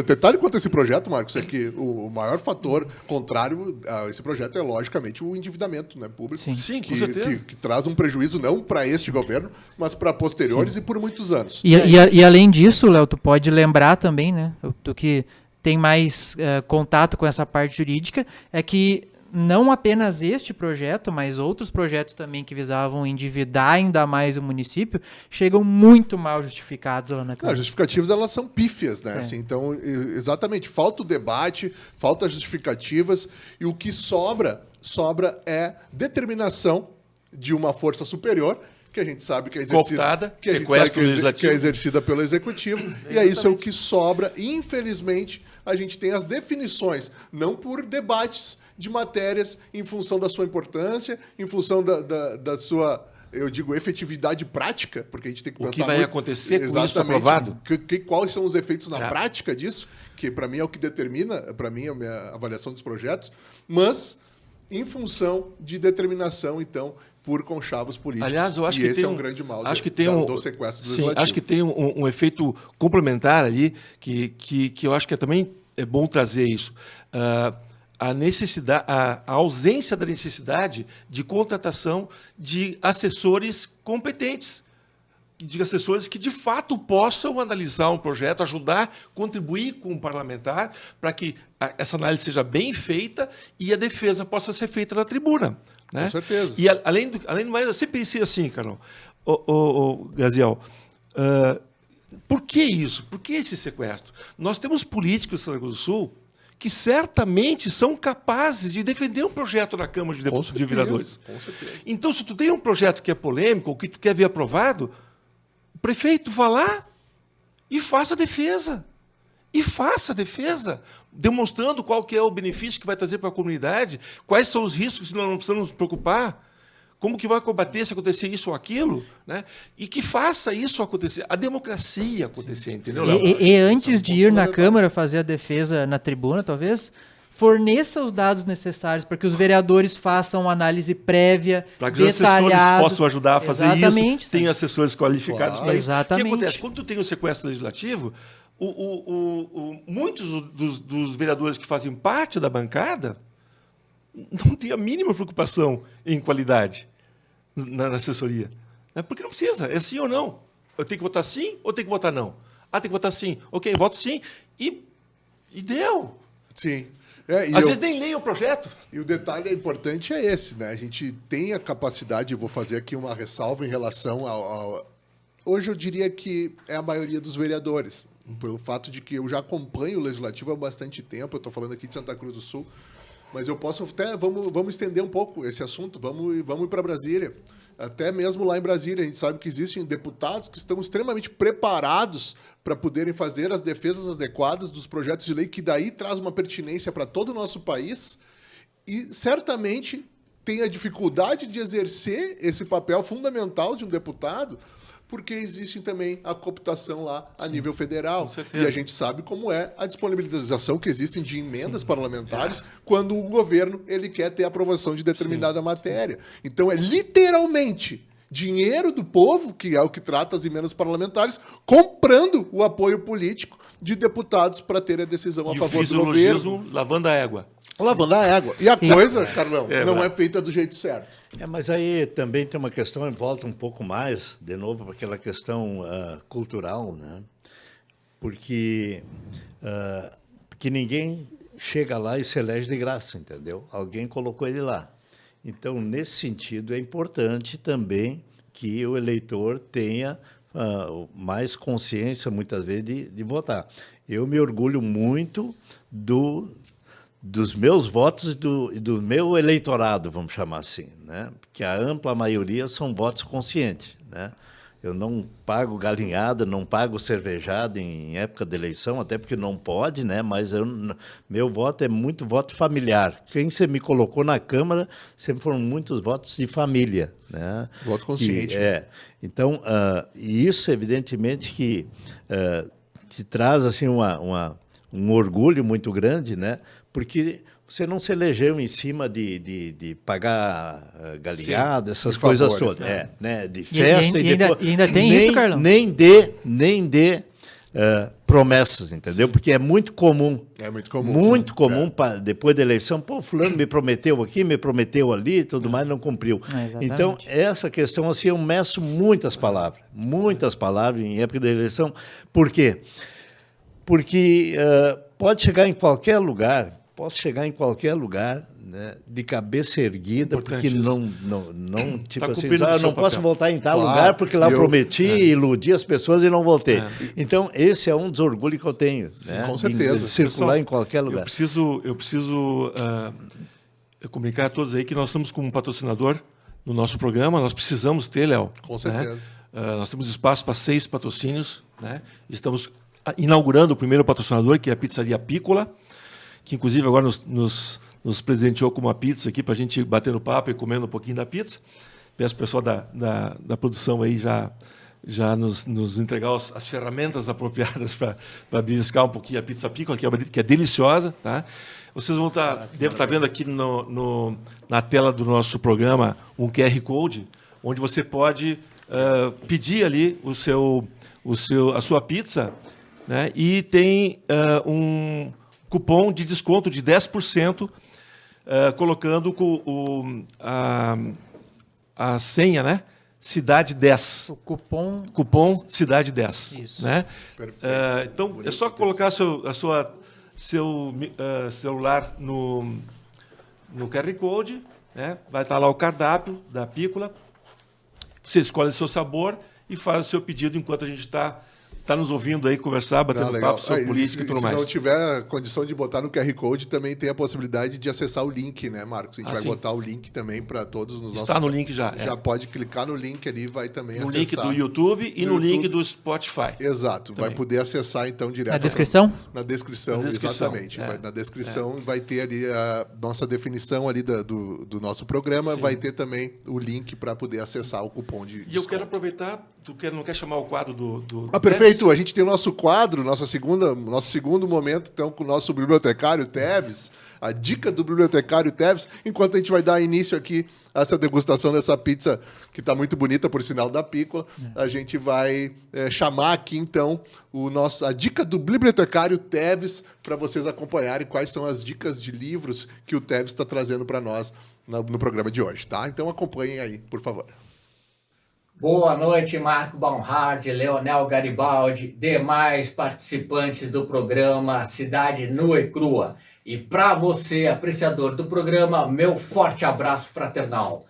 Detalhe quanto a esse projeto, Marcos, é que o maior fator contrário a esse projeto é, logicamente, o endividamento, né, público. Sim, com certeza. Que traz um prejuízo não para este governo, mas para posteriores e por muitos anos. E além disso, Léo, tu pode lembrar também, né, tu que tem mais contato com essa parte jurídica, é que não apenas este projeto, mas outros projetos também que visavam endividar ainda mais o município, chegam muito mal justificados lá na Câmara. As justificativas, elas são pífias, né? Assim, então, exatamente, falta o debate, falta as justificativas, e o que sobra é determinação de uma força superior, que a gente sabe que é exercida, cooptada, que sequestro que legislativo. é exercida pelo executivo, e é isso é o que sobra. E, infelizmente, a gente tem as definições, não por debates de matérias em função da sua importância, em função da sua, eu digo, efetividade prática, porque a gente tem que pensar o que vai acontecer com isso aprovado? Quais são os efeitos na prática disso, que para mim é o que determina, para mim, a minha avaliação dos projetos, mas em função de determinação, então, por conchavos políticos. Aliás, eu acho que esse tem um grande mal do sequestro do sim, legislativo. acho que tem um efeito complementar ali que eu acho que também é bom trazer isso. A ausência da necessidade de contratação de assessores competentes, de assessores que, de fato, possam analisar um projeto, ajudar, contribuir com o parlamentar para que essa análise seja bem feita e a defesa possa ser feita na tribuna. Né? Com certeza. E, além do mais, eu sempre pensei assim, Carol, Gaziel, por que isso? Por que esse sequestro? Nós temos políticos do Santa Cruz do Sul que certamente são capazes de defender um projeto na Câmara de Vereadores. Com certeza. Então, se tu tem um projeto que é polêmico, ou que tu quer ver aprovado, o prefeito vá lá e faça a defesa. Demonstrando qual que é o benefício que vai trazer para a comunidade, quais são os riscos que nós não precisamos nos preocupar, como que vai combater se acontecer isso ou aquilo, né? E que faça isso acontecer, a democracia acontecer, entendeu, Léo? E antes de ir na Câmara fazer a defesa na tribuna, talvez, forneça os dados necessários para que os vereadores façam uma análise prévia, para que os assessores possam ajudar a fazer isso, tem assessores qualificados para isso. Exatamente. O que acontece? Quando tu tem o sequestro legislativo, muitos dos vereadores que fazem parte da bancada não têm a mínima preocupação em qualidade na assessoria. Porque não precisa, é sim ou não. Eu tenho que votar sim ou tenho que votar não? Tem que votar sim. Ok, voto sim. E deu. Sim. Às vezes nem leem o projeto. E o detalhe importante é esse, né? A gente tem a capacidade, vou fazer aqui uma ressalva em relação ao... Hoje eu diria que é a maioria dos vereadores, pelo fato de que eu já acompanho o Legislativo há bastante tempo, eu estou falando aqui de Santa Cruz do Sul, mas eu posso até, vamos estender um pouco esse assunto, vamos ir para Brasília. Até mesmo lá em Brasília, a gente sabe que existem deputados que estão extremamente preparados para poderem fazer as defesas adequadas dos projetos de lei, que daí traz uma pertinência para todo o nosso país, e certamente tem a dificuldade de exercer esse papel fundamental de um deputado, porque existe também a cooptação lá a nível federal. E a gente sabe como é a disponibilização que existem de emendas parlamentares quando o governo ele quer ter aprovação de determinada matéria. Então, é literalmente dinheiro do povo, que é o que trata as emendas parlamentares, comprando o apoio político de deputados para ter a decisão a favor do governo. Lavando a égua. Lavando a égua. E a coisa, Carlão, não é feita do jeito certo. Mas aí também tem uma questão, volta um pouco mais, de novo, para aquela questão cultural, né? Porque ninguém chega lá e se elege de graça, entendeu? Alguém colocou ele lá. Então, nesse sentido, é importante também que o eleitor tenha mais consciência, muitas vezes, de votar. Eu me orgulho muito dos meus votos e do meu eleitorado, vamos chamar assim, né? Porque a ampla maioria são votos conscientes, né? Eu não pago galinhada, não pago cervejada em época de eleição, até porque não pode, né? Mas meu voto é muito voto familiar. Quem você me colocou na Câmara sempre foram muitos votos de família, né? Voto consciente. Então, isso, evidentemente, que te traz assim, um orgulho muito grande, né? Porque você não se elegeu em cima de pagar galinhada, essas coisas todas. Né? De festa e ainda tem isso, Carlão? Nem de promessas, entendeu? Porque é muito comum. É muito comum. Muito comum, depois da eleição, pô, fulano me prometeu aqui, me prometeu ali, e tudo mais, não cumpriu. Exatamente. Então, essa questão, assim, eu meço muitas palavras em época da eleição. Por quê? Porque pode chegar em qualquer lugar, né, de cabeça erguida, porque não tipo assim, eu não posso voltar em tal lugar porque lá eu prometi, iludi as pessoas e não voltei. Então, esse é um dos orgulhos que eu tenho. Sim, né? com certeza. De circular em qualquer lugar. Eu preciso comunicar a todos aí que nós estamos com um patrocinador no nosso programa, nós precisamos ter, Léo. Com certeza. Né? Nós temos espaço para 6 patrocínios, né? Estamos inaugurando o primeiro patrocinador, que é a Pizzaria Piccola, que inclusive agora nos presenteou com uma pizza aqui para a gente bater no papo e comendo um pouquinho da pizza. Peço ao pessoal da produção aí já nos entregar as ferramentas apropriadas para beliscar um pouquinho a pizza Piccola, que é deliciosa. Tá? Vocês devem estar vendo aqui na tela do nosso programa um QR Code, onde você pode pedir ali a sua pizza, né? E tem um cupom de desconto de 10%, colocando a senha, né? Cidade 10. O cupom Cidade 10. Isso. Né? Perfeito. Então, Bonito, é só colocar seu celular no QR Code, né? Vai estar lá o cardápio da Piccola. Você escolhe o seu sabor e faz o seu pedido enquanto a gente está nos ouvindo aí conversar, batendo papo sobre política e tudo mais. Se não tiver condição de botar no QR Code, também tem a possibilidade de acessar o link, né, Marcos? A gente vai sim. botar o link também para todos nos nossos... Está no link já. Já pode clicar no link ali, vai também No acessar. link do YouTube e no link do Spotify. Exato, também. vai poder acessar então direto. Na descrição? Na descrição, exatamente. Na descrição vai ter ali a nossa definição ali do nosso programa, vai ter também o link para poder acessar o cupom de desconto. E eu quero aproveitar, não quer chamar o quadro do perfeito. A gente tem o nosso quadro, nosso segundo momento, então, com o nosso bibliotecário Teves, a dica do bibliotecário Teves, enquanto a gente vai dar início aqui a essa degustação dessa pizza, que está muito bonita, por sinal da Piccola, a gente vai chamar aqui, então, a dica do bibliotecário Teves, para vocês acompanharem quais são as dicas de livros que o Teves está trazendo para nós no programa de hoje, tá? Então, acompanhem aí, por favor. Boa noite, Marco Baumhard, Leonel Garibaldi, demais participantes do programa Cidade Nua e Crua. E para você, apreciador do programa, meu forte abraço fraternal.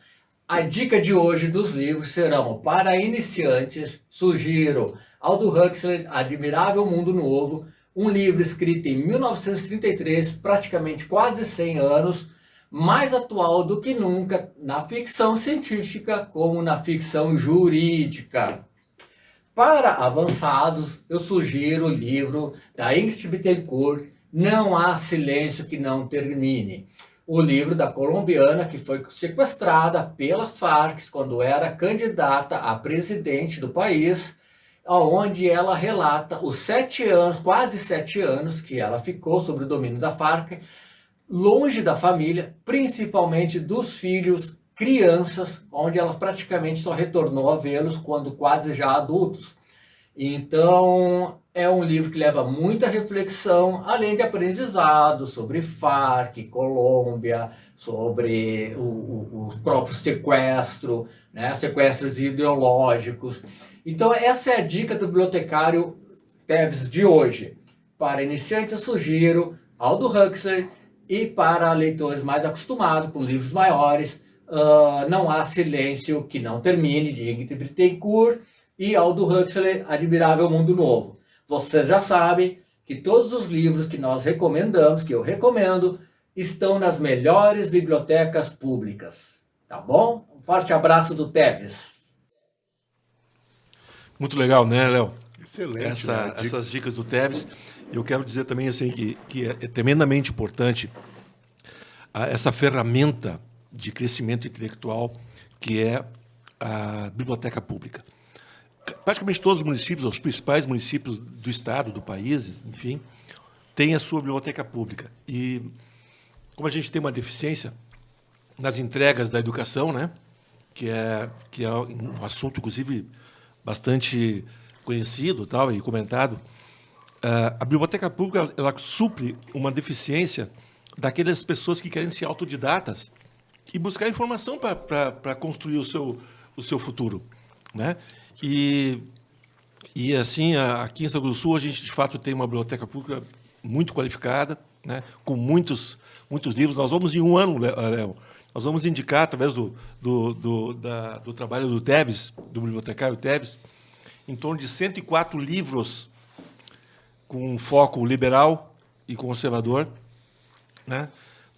A dica de hoje dos livros serão: para iniciantes, sugiro Aldo Huxley, Admirável Mundo Novo, um livro escrito em 1933, praticamente quase 100 anos, mais atual do que nunca na ficção científica como na ficção jurídica. Para avançados, eu sugiro o livro da Ingrid Betancourt, Não Há Silêncio que Não Termine. O livro da colombiana que foi sequestrada pelas Farc quando era candidata a presidente do país, onde ela relata os 7 anos, quase 7 anos, que ela ficou sob o domínio da Farc, longe da família, principalmente dos filhos, crianças, onde ela praticamente só retornou a vê-los quando quase já adultos. Então, é um livro que leva muita reflexão, além de aprendizado sobre Farc, Colômbia, sobre o próprio sequestro, né, sequestros ideológicos. Então, essa é a dica do bibliotecário Teves de hoje. Para iniciantes, eu sugiro Aldo Huxley, e para leitores mais acostumados com livros maiores, Não Há Silêncio que Não Termine, de Ingrid Betancourt, e Aldo Huxley, Admirável Mundo Novo. Vocês já sabem que todos os livros que nós recomendamos, que eu recomendo, estão nas melhores bibliotecas públicas. Tá bom? Um forte abraço do Teves. Muito legal, né, Léo? Excelente. Essas dicas do Teves. Eu quero dizer também assim, que é tremendamente importante essa ferramenta de crescimento intelectual que é a biblioteca pública. Praticamente todos os municípios, os principais municípios do estado, do país, enfim, têm a sua biblioteca pública. E como a gente tem uma deficiência nas entregas da educação, né, que é um assunto, inclusive, bastante conhecido, tal, e comentado, a biblioteca pública ela supre uma deficiência daquelas pessoas que querem ser autodidatas e buscar informação para construir o seu futuro, né? E assim, aqui em Santa Cruz do Sul, a gente, de fato, tem uma biblioteca pública muito qualificada, né? Com muitos livros. Nós vamos, em um ano, Léo, nós vamos indicar, através do trabalho do Teves, do bibliotecário Teves, em torno de 104 livros com um foco liberal e conservador, né?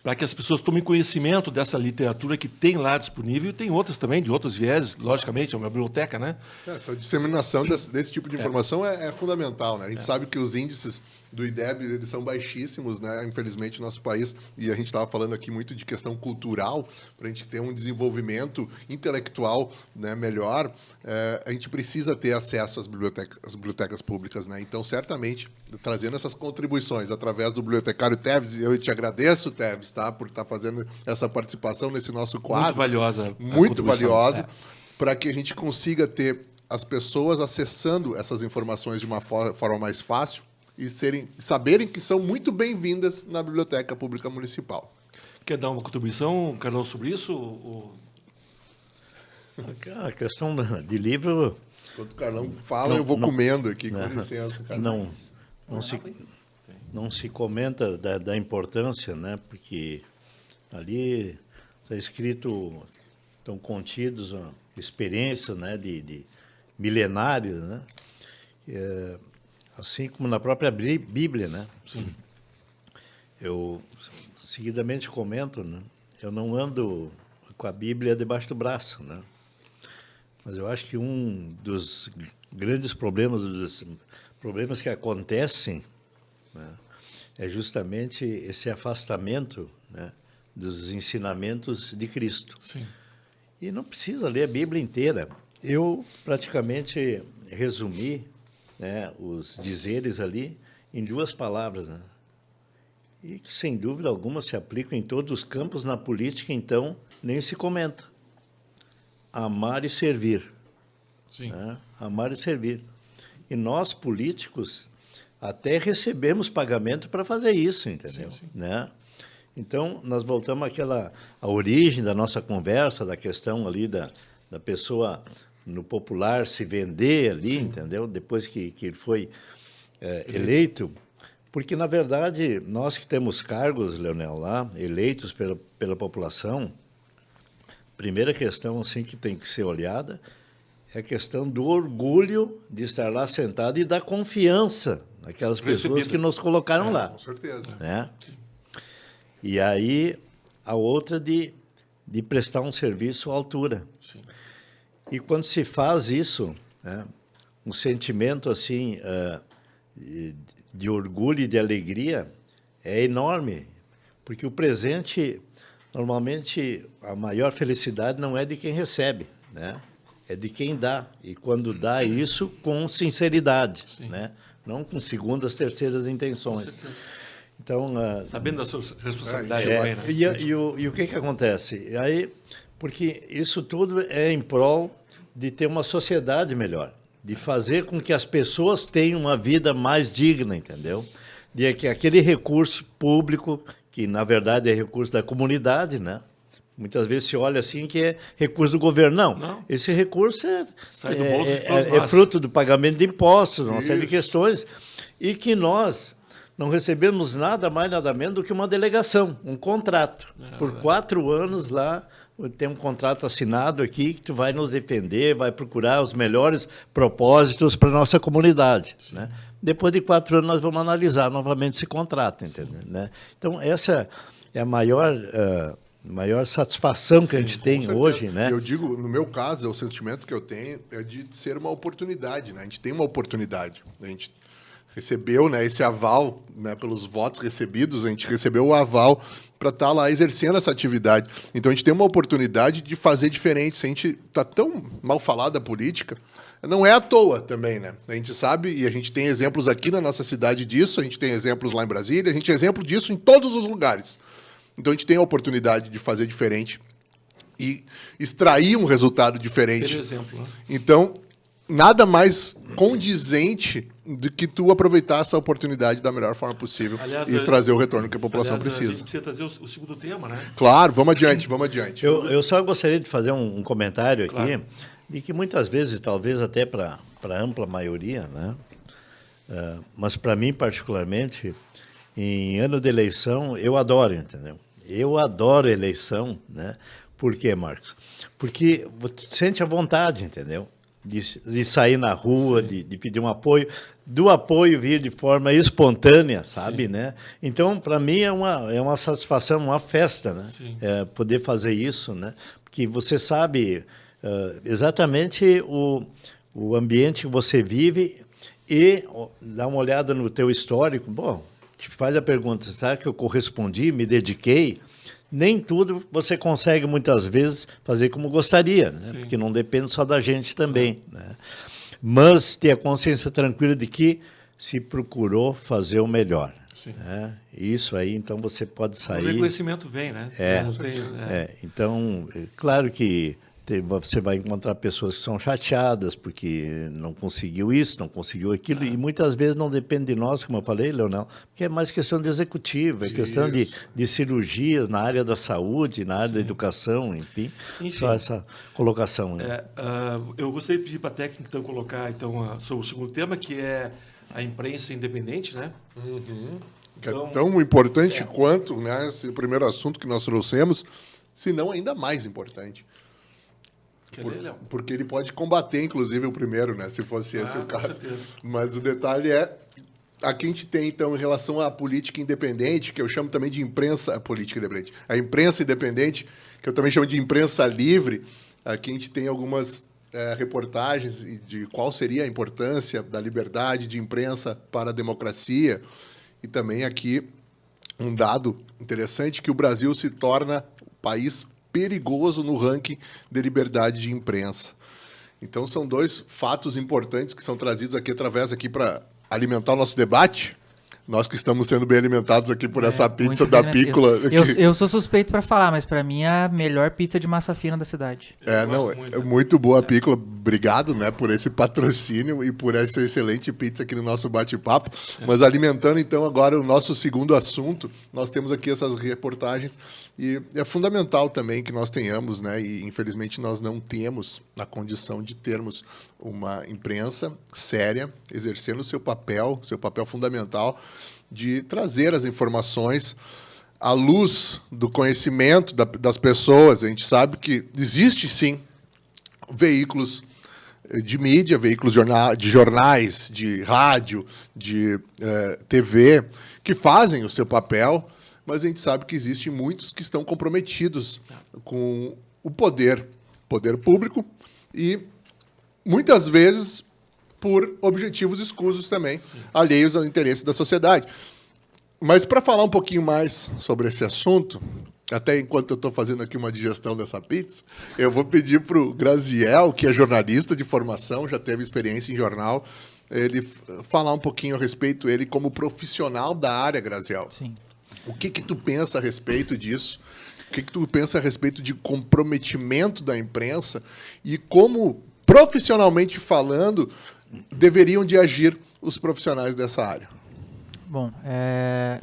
Para que as pessoas tomem conhecimento dessa literatura que tem lá disponível, e tem outras também, de outros vieses, logicamente, é uma biblioteca, né? Essa disseminação desse tipo de informação é fundamental, né? A gente sabe que os índices do IDEB eles são baixíssimos, né? Infelizmente, no nosso país, e a gente estava falando aqui muito de questão cultural, para a gente ter um desenvolvimento intelectual, né, melhor, a gente precisa ter acesso às bibliotecas públicas, né? Então, certamente, trazendo essas contribuições através do bibliotecário Teves, eu te agradeço, Teves, tá, por estar fazendo essa participação nesse nosso quadro. Muito valiosa. Muito valiosa, para que a gente consiga ter as pessoas acessando essas informações de uma forma mais fácil e saberem que são muito bem-vindas na Biblioteca Pública Municipal. Quer dar uma contribuição, Carlão, sobre isso? A questão de livro... Enquanto o Carlão fala, eu vou comendo aqui, com licença, Carlão. Não se comenta da importância, né? Porque ali está escrito, estão contidos experiências, né? de milenários, né? Assim como na própria Bíblia, né? Sim. Eu seguidamente comento, né? Eu não ando com a Bíblia debaixo do braço, né? Mas eu acho que um dos grandes problemas que acontecem, né, é justamente esse afastamento, né, dos ensinamentos de Cristo. Sim. E não precisa ler a Bíblia inteira. Eu praticamente resumi, né, os dizeres ali em 2 palavras, né? E que, sem dúvida alguma, se aplicam em todos os campos. Na política, então, nem se comenta. Amar e servir. Sim. Né? Amar e servir. E nós, políticos, até recebemos pagamento para fazer isso, entendeu? Sim, sim. Né? Então, nós voltamos à origem da nossa conversa, da questão ali da pessoa, no popular, se vender ali, sim, entendeu? Depois que ele foi eleito. Porque, na verdade, nós que temos cargos, Leonel, lá, eleitos pela população, primeira questão assim, que tem que ser olhada é a questão do orgulho de estar lá sentado e da confiança naquelas pessoas que nos colocaram lá. Com certeza. Né? E aí, a outra de prestar um serviço à altura. Sim. E quando se faz isso, né, um sentimento assim de orgulho e de alegria é enorme, porque o presente, normalmente, a maior felicidade não é de quem recebe, né? É de quem dá, e quando dá isso com sinceridade, né? Não com segundas, terceiras intenções. Então, sabendo da sua responsabilidade. E o que acontece? Aí, porque isso tudo é em prol de ter uma sociedade melhor, de fazer com que as pessoas tenham uma vida mais digna, entendeu? De que aquele recurso público, que na verdade é recurso da comunidade, né? Muitas vezes se olha assim que é recurso do governo. Não. Esse recurso sai do bolso de todos nós. É fruto do pagamento de impostos, uma série de questões, e que nós não recebemos nada mais, nada menos do que uma delegação, um contrato. Por 4 anos lá, tem um contrato assinado aqui que tu vai nos defender, vai procurar os melhores propósitos para a nossa comunidade. Né? Depois de 4 anos, nós vamos analisar novamente esse contrato, entendeu? Né? Então, essa é a maior satisfação que a gente tem hoje, né? Eu digo, no meu caso, o sentimento que eu tenho é de ser uma oportunidade, né? A gente tem uma oportunidade. A gente recebeu, né, esse aval, né, pelos votos recebidos, a gente recebeu o aval para estar lá exercendo essa atividade. Então, a gente tem uma oportunidade de fazer diferente. Se a gente está tão mal falado da política, não é à toa também, né? A gente sabe, e a gente tem exemplos aqui na nossa cidade disso, a gente tem exemplos lá em Brasília, a gente tem exemplo disso em todos os lugares. Então, a gente tem a oportunidade de fazer diferente e extrair um resultado diferente. Por exemplo. Né? Então, nada mais condizente do que tu aproveitar essa oportunidade da melhor forma possível e trazer o retorno que a população aliás, precisa. A gente precisa trazer o segundo tema, né? Claro, vamos adiante, vamos adiante. Eu só gostaria de fazer um comentário aqui, de que muitas vezes, talvez até para a ampla maioria, né? Mas para mim particularmente, em ano de eleição, eu adoro, entendeu? Eu adoro eleição, né? Por quê, Marcos? Porque você sente a vontade, entendeu? De sair na rua, de pedir um apoio, do apoio vir de forma espontânea, sabe, né? Então, para mim, é uma satisfação, uma festa, né? Poder fazer isso, né? Porque você sabe exatamente o ambiente que você vive e dá uma olhada no teu histórico. Bom, te faz a pergunta, será que eu correspondi, me dediquei? Nem tudo você consegue, muitas vezes, fazer como gostaria, né? Porque não depende só da gente também. Né? Mas ter a consciência tranquila de que se procurou fazer o melhor. Né? Isso aí, então, você pode sair... O reconhecimento vem, né? Então, claro que você vai encontrar pessoas que são chateadas porque não conseguiu isso, não conseguiu aquilo, e muitas vezes não depende de nós, como eu falei, Leonel, porque é mais questão de executivo, é questão de cirurgias na área da saúde, na área da educação, enfim. Só essa colocação. Né? Eu gostaria de pedir para a técnica então, colocar sobre o segundo tema, que é a imprensa independente, né? Que é tão importante quanto, né, esse primeiro assunto que nós trouxemos, se não ainda mais importante. Porque ele pode combater, inclusive, o primeiro, né? Se fosse esse o caso. Mas o detalhe aqui a gente tem, então, em relação à política independente, que eu chamo também de imprensa política independente. A imprensa independente, que eu também chamo de imprensa livre, aqui a gente tem algumas reportagens de qual seria a importância da liberdade de imprensa para a democracia. E também aqui um dado interessante, que o Brasil se torna o país perigoso no ranking de liberdade de imprensa. Então, são dois fatos importantes que são trazidos aqui para alimentar o nosso debate. Nós que estamos sendo bem alimentados aqui por essa pizza da Pícola. Eu sou suspeito para falar, mas para mim é a melhor pizza de massa fina da cidade. É muito boa a Pícola. Obrigado, né, por esse patrocínio e por essa excelente pizza aqui no nosso bate-papo. Mas alimentando, então, agora o nosso segundo assunto, nós temos aqui essas reportagens e é fundamental também que nós tenhamos, né, e infelizmente nós não temos a condição de termos uma imprensa séria, exercendo o seu papel fundamental de trazer as informações à luz do conhecimento das pessoas. A gente sabe que existe, sim, veículos de mídia, veículos de jornais, de rádio, de TV, que fazem o seu papel, mas a gente sabe que existem muitos que estão comprometidos com o poder público e, muitas vezes, por objetivos escusos também, alheios ao interesse da sociedade. Mas para falar um pouquinho mais sobre esse assunto, até enquanto eu estou fazendo aqui uma digestão dessa pizza, eu vou pedir para o Graziel, que é jornalista de formação, já teve experiência em jornal, ele falar um pouquinho a respeito, ele como profissional da área, Graziel. Sim. O que tu pensa a respeito disso? O que tu pensa a respeito de comprometimento da imprensa e como, profissionalmente falando, deveriam de agir os profissionais dessa área? Bom,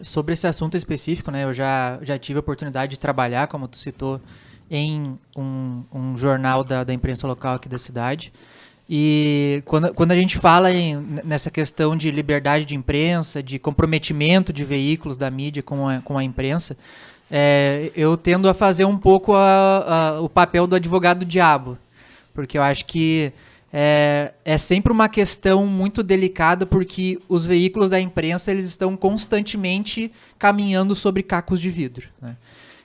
sobre esse assunto específico, né, eu já tive a oportunidade de trabalhar, como tu citou, em um jornal da imprensa local aqui da cidade. E quando a gente fala nessa questão de liberdade de imprensa, de comprometimento de veículos da mídia com a imprensa, eu tendo a fazer um pouco o papel do advogado do diabo, porque eu acho que é sempre uma questão muito delicada, porque os veículos da imprensa eles estão constantemente caminhando sobre cacos de vidro, né?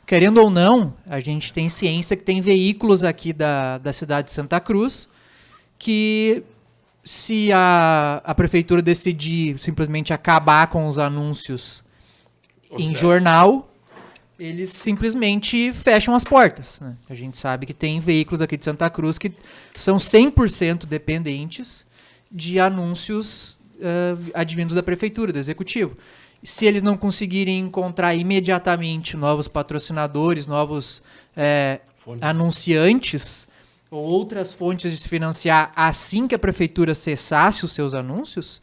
Querendo ou não, a gente tem ciência que tem veículos aqui da cidade de Santa Cruz que, se a prefeitura decidir simplesmente acabar com os anúncios em jornal, eles simplesmente fecham as portas, né? A gente sabe que tem veículos aqui de Santa Cruz que são 100% dependentes de anúncios advindos da prefeitura, do executivo. Se eles não conseguirem encontrar imediatamente novos patrocinadores, novos anunciantes, ou outras fontes de se financiar assim que a prefeitura cessasse os seus anúncios,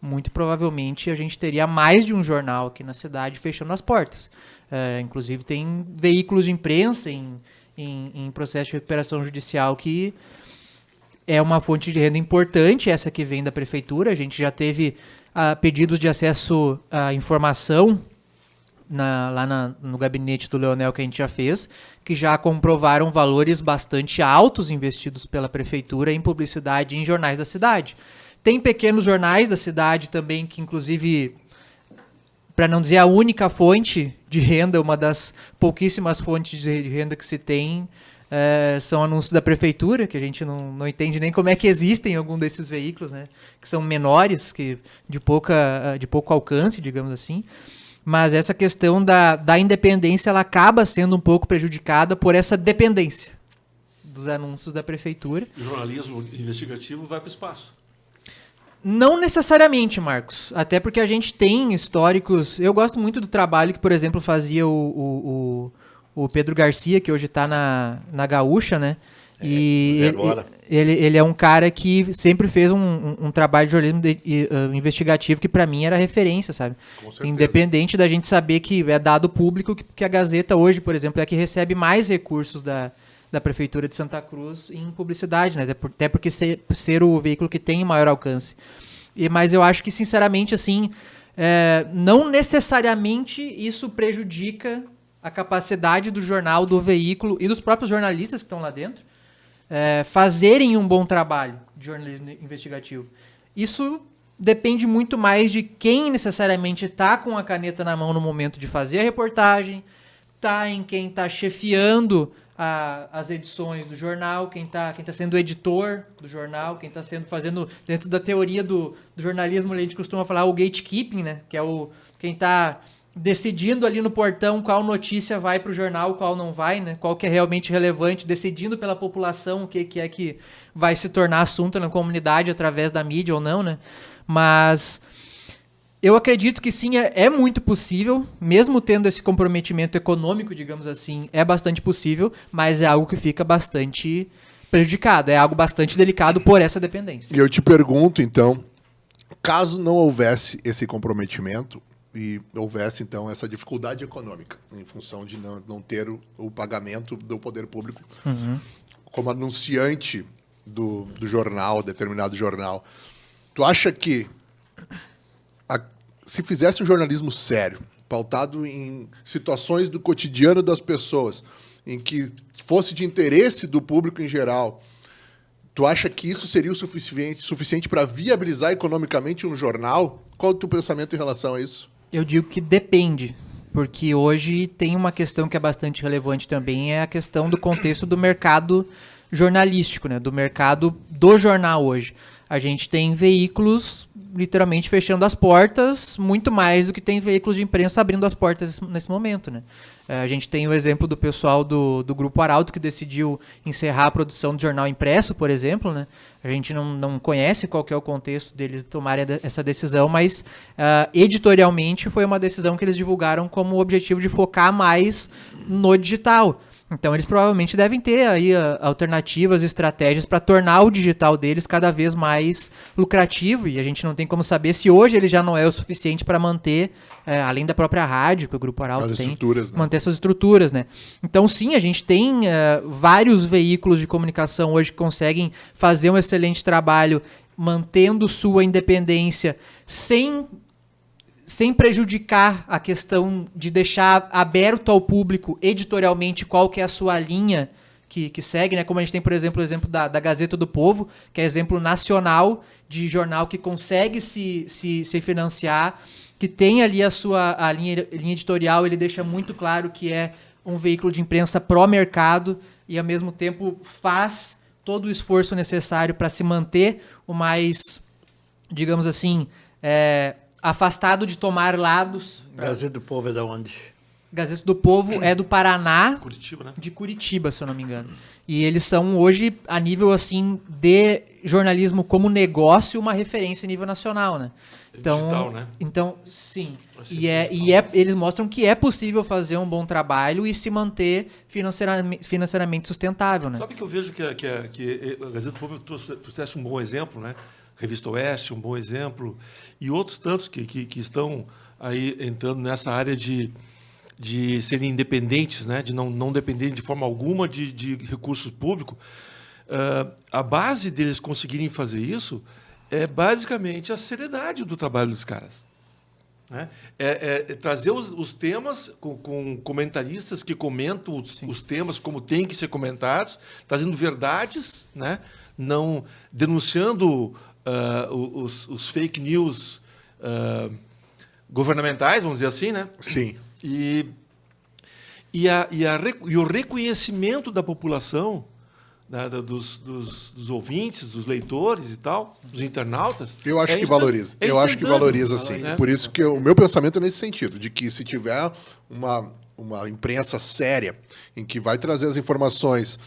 muito provavelmente a gente teria mais de um jornal aqui na cidade fechando as portas. Inclusive tem veículos de imprensa em processo de recuperação judicial que é uma fonte de renda importante, essa que vem da prefeitura. A gente já teve pedidos de acesso à informação no gabinete do Leonel que a gente já fez, que já comprovaram valores bastante altos investidos pela prefeitura em publicidade em jornais da cidade. Tem pequenos jornais da cidade também que, inclusive, para não dizer a única fonte de renda, uma das pouquíssimas fontes de renda que se tem, são anúncios da prefeitura, que a gente não entende nem como é que existem algum desses veículos, né? Que são menores, de pouco alcance, digamos assim. Mas essa questão da independência, ela acaba sendo um pouco prejudicada por essa dependência dos anúncios da prefeitura. O jornalismo investigativo vai para o espaço. Não necessariamente, Marcos. Até porque a gente tem históricos... Eu gosto muito do trabalho que, por exemplo, fazia o Pedro Garcia, que hoje está na Gaúcha, né? Ele é um cara que sempre fez um trabalho de jornalismo investigativo que para mim era referência, sabe? Com certeza. Independente da gente saber que é dado público que a Gazeta hoje, por exemplo, é a que recebe mais recursos da Prefeitura de Santa Cruz em publicidade, né? Até porque ser o veículo que tem maior alcance. Mas eu acho que, sinceramente, assim, não necessariamente isso prejudica a capacidade do jornal, do veículo e dos próprios jornalistas que estão lá dentro fazerem um bom trabalho de jornalismo investigativo. Isso depende muito mais de quem necessariamente está com a caneta na mão no momento de fazer a reportagem, em quem está chefiando as edições do jornal, quem tá sendo editor do jornal, quem está fazendo, dentro da teoria do jornalismo, a gente costuma falar o gatekeeping, né? Que é quem está decidindo ali no portão qual notícia vai para o jornal, qual não vai, né? Qual que é realmente relevante, decidindo pela população o que é que vai se tornar assunto na comunidade através da mídia ou não, né? Mas eu acredito que sim, é muito possível, mesmo tendo esse comprometimento econômico, digamos assim, é bastante possível, mas é algo que fica bastante prejudicado, é algo bastante delicado por essa dependência. E eu te pergunto, então, caso não houvesse esse comprometimento e houvesse, então, essa dificuldade econômica, em função de não ter o pagamento do poder público, como anunciante do jornal, determinado jornal, tu acha que se fizesse um jornalismo sério, pautado em situações do cotidiano das pessoas, em que fosse de interesse do público em geral, tu acha que isso seria o suficiente para viabilizar economicamente um jornal? Qual é o teu pensamento em relação a isso? Eu digo que depende, porque hoje tem uma questão que é bastante relevante também, é a questão do contexto do mercado jornalístico, né? Do mercado do jornal hoje. A gente tem veículos literalmente fechando as portas, muito mais do que tem veículos de imprensa abrindo as portas nesse momento, né? A gente tem o exemplo do pessoal do Grupo Arauto, que decidiu encerrar a produção do jornal impresso, por exemplo, né? A gente não conhece qual que é o contexto deles tomarem essa decisão, mas editorialmente foi uma decisão que eles divulgaram como objetivo de focar mais no digital. Então, eles provavelmente devem ter aí alternativas, estratégias para tornar o digital deles cada vez mais lucrativo, e a gente não tem como saber se hoje ele já não é o suficiente para manter, além da própria rádio que o Grupo Arauto tem, manter essas estruturas, né? Então, sim, a gente tem vários veículos de comunicação hoje que conseguem fazer um excelente trabalho mantendo sua independência sem prejudicar a questão de deixar aberto ao público editorialmente qual que é a sua linha que segue, né? Como a gente tem, por exemplo, o exemplo da Gazeta do Povo, que é exemplo nacional de jornal que consegue se financiar, que tem ali a linha editorial, ele deixa muito claro que é um veículo de imprensa pró-mercado e, ao mesmo tempo, faz todo o esforço necessário para se manter o mais, digamos assim, afastado de tomar lados. Gazeta do Povo é da onde? Gazeta do Povo é do Paraná, Curitiba, né? de Curitiba, se eu não me engano. E eles são hoje, a nível assim, de jornalismo como negócio, uma referência a nível nacional, né? Então, Digital, né? Então, sim. Vai ser Eles mostram que é possível fazer um bom trabalho e se manter financeiramente sustentável, né? Sabe que eu vejo que a Gazeta do Povo trouxesse um bom exemplo, né? Revista Oeste, um bom exemplo, e outros tantos que estão aí entrando nessa área de serem independentes, né? De não dependerem de forma alguma de recursos públicos. A base deles conseguirem fazer isso é basicamente a seriedade do trabalho dos caras. Né? É trazer os temas com comentaristas que comentam os temas como tem que ser comentados, trazendo verdades, né? Não denunciando os fake news governamentais, vamos dizer assim, né? Sim. E o reconhecimento da população, dos ouvintes, dos leitores e tal, dos internautas. Eu acho que valoriza. Eu acho que valoriza, sim. Né? Por isso que o meu pensamento é nesse sentido, de que se tiver uma imprensa séria, em que vai trazer as informações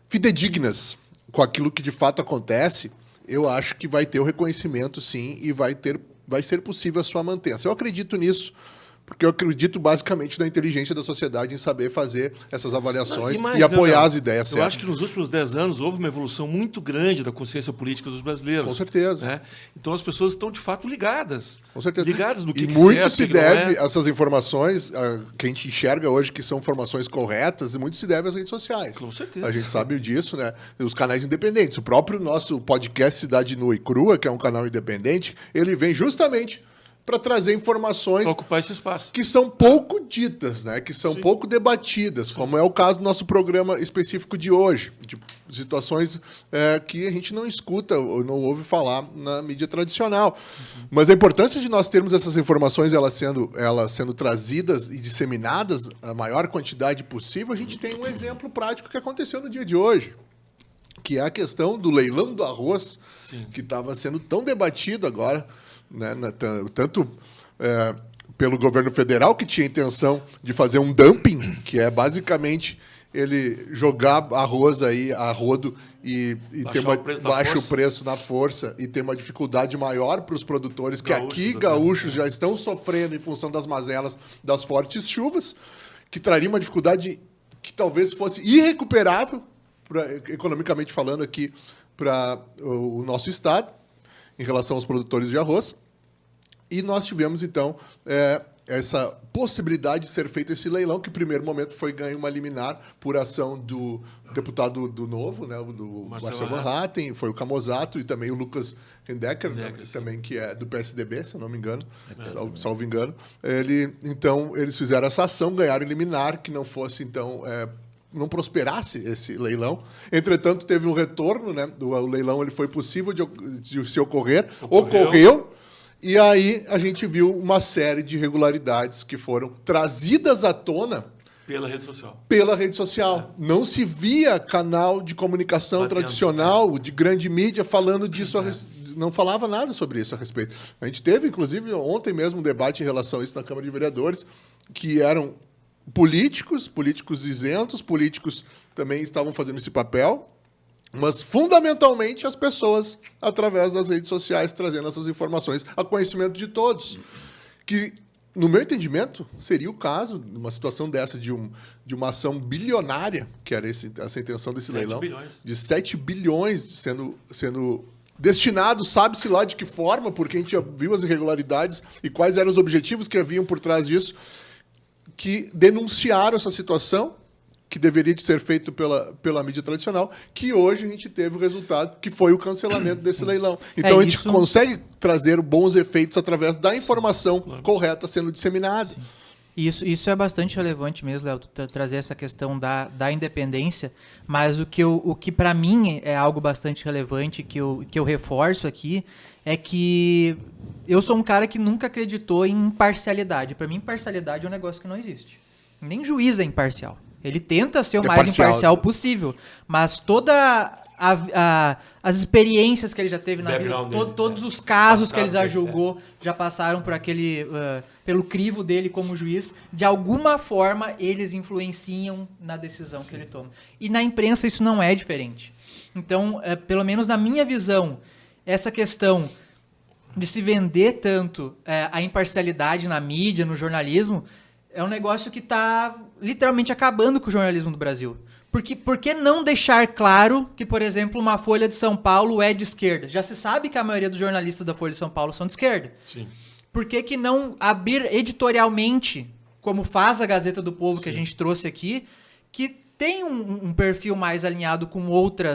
fidedignas com aquilo que de fato acontece, eu acho que vai ter o reconhecimento, sim, e vai ser possível a sua mantença. Eu acredito nisso, porque eu acredito basicamente na inteligência da sociedade em saber fazer essas avaliações e apoiar as ideias certas. Eu acho que nos últimos 10 anos houve uma evolução muito grande da consciência política dos brasileiros. Com certeza. Né? Então as pessoas estão, de fato, ligadas. Com certeza. Ligadas no que e é muito certo, se que não deve é. essas informações, que a gente enxerga hoje que são informações corretas, e muito se deve às redes sociais. Com certeza. A gente sabe disso, né? Os canais independentes. O próprio nosso podcast Cidade Nua e Crua, que é um canal independente, ele vem justamente para trazer informações Para ocupar esse espaço. que são pouco ditas, né? Que são pouco debatidas, como é o caso do nosso programa específico de hoje, de situações que a gente não escuta ou não ouve falar na mídia tradicional. Mas a importância de nós termos essas informações, elas sendo trazidas e disseminadas a maior quantidade possível, a gente tem um exemplo prático que aconteceu no dia de hoje, que é a questão do leilão do arroz, que estava sendo tão debatido agora, né, tanto pelo governo federal, que tinha a intenção de fazer um dumping, que é basicamente ele jogar arroz aí a rodo e baixa o preço na força e ter uma dificuldade maior para os produtores, que aqui gaúchos já estão sofrendo em função das mazelas das fortes chuvas, que traria uma dificuldade que talvez fosse irrecuperável, economicamente falando, aqui para o nosso estado, em relação aos produtores de arroz. E nós tivemos, então, essa possibilidade de ser feito esse leilão, que, no primeiro momento, foi ganho uma liminar por ação do deputado do Novo, né, do Marcelo Van Hatten, foi o Camozato, e também o Lucas Hendecker, também, que é do PSDB, se eu não me engano, salvo engano. Então, eles fizeram essa ação, ganharam liminar, que não fosse, então... não prosperasse esse leilão. Entretanto, teve um retorno, né? O leilão ele foi possível de se ocorreu, e aí a gente viu uma série de irregularidades que foram trazidas à tona pela rede social. Pela rede social. Não se via canal de comunicação tradicional, de grande mídia, falando disso. Não falava nada sobre isso a respeito. A gente teve, inclusive, ontem mesmo um debate em relação a isso na Câmara de Vereadores, que eram políticos isentos, políticos também estavam fazendo esse papel, mas fundamentalmente as pessoas, através das redes sociais, trazendo essas informações a conhecimento de todos. Que, no meu entendimento, seria o caso, numa situação dessa, de uma ação bilionária, que era essa intenção desse leilão, de 7 bilhões sendo destinados, sabe-se lá de que forma, porque a gente já viu as irregularidades e quais eram os objetivos que haviam por trás disso, que denunciaram essa situação, que deveria de ser feito pela mídia tradicional, que hoje a gente teve o resultado, que foi o cancelamento desse leilão. Então a gente consegue trazer bons efeitos através da informação correta sendo disseminada. Isso é bastante relevante mesmo, Léo, trazer essa questão da independência, mas o que para mim é algo bastante relevante, que eu reforço aqui, é que eu sou um cara que nunca acreditou em imparcialidade. Para mim, imparcialidade é um negócio que não existe. Nem juiz é imparcial. Ele tenta ser o É mais parcial. imparcial possível, mas toda as experiências que ele já teve na vida, Background dele, todos os casos que ele já Passado dele, julgou, já passaram por pelo crivo dele como juiz. De alguma forma, eles influenciam na decisão que ele toma. E na imprensa isso não é diferente. Então, pelo menos na minha visão, essa questão de se vender tanto a imparcialidade na mídia, no jornalismo, é um negócio que está literalmente acabando com o jornalismo do Brasil. Por que não deixar claro que, por exemplo, uma Folha de São Paulo é de esquerda? Já se sabe que a maioria dos jornalistas da Folha de São Paulo são de esquerda. Sim. Por que não abrir editorialmente, como faz a Gazeta do Povo, que a gente trouxe aqui, que tem um perfil mais alinhado com outro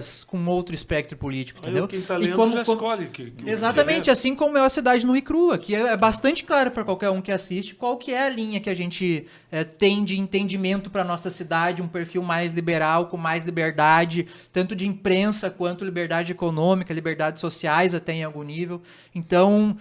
espectro político, entendeu? Quem está lendo já escolhe. Exatamente, assim como é a Cidade Nua e Crua, que é bastante claro para qualquer um que assiste qual que é a linha que a gente tem de entendimento para nossa cidade, um perfil mais liberal, com mais liberdade, tanto de imprensa quanto liberdade econômica, liberdades sociais até em algum nível. Então,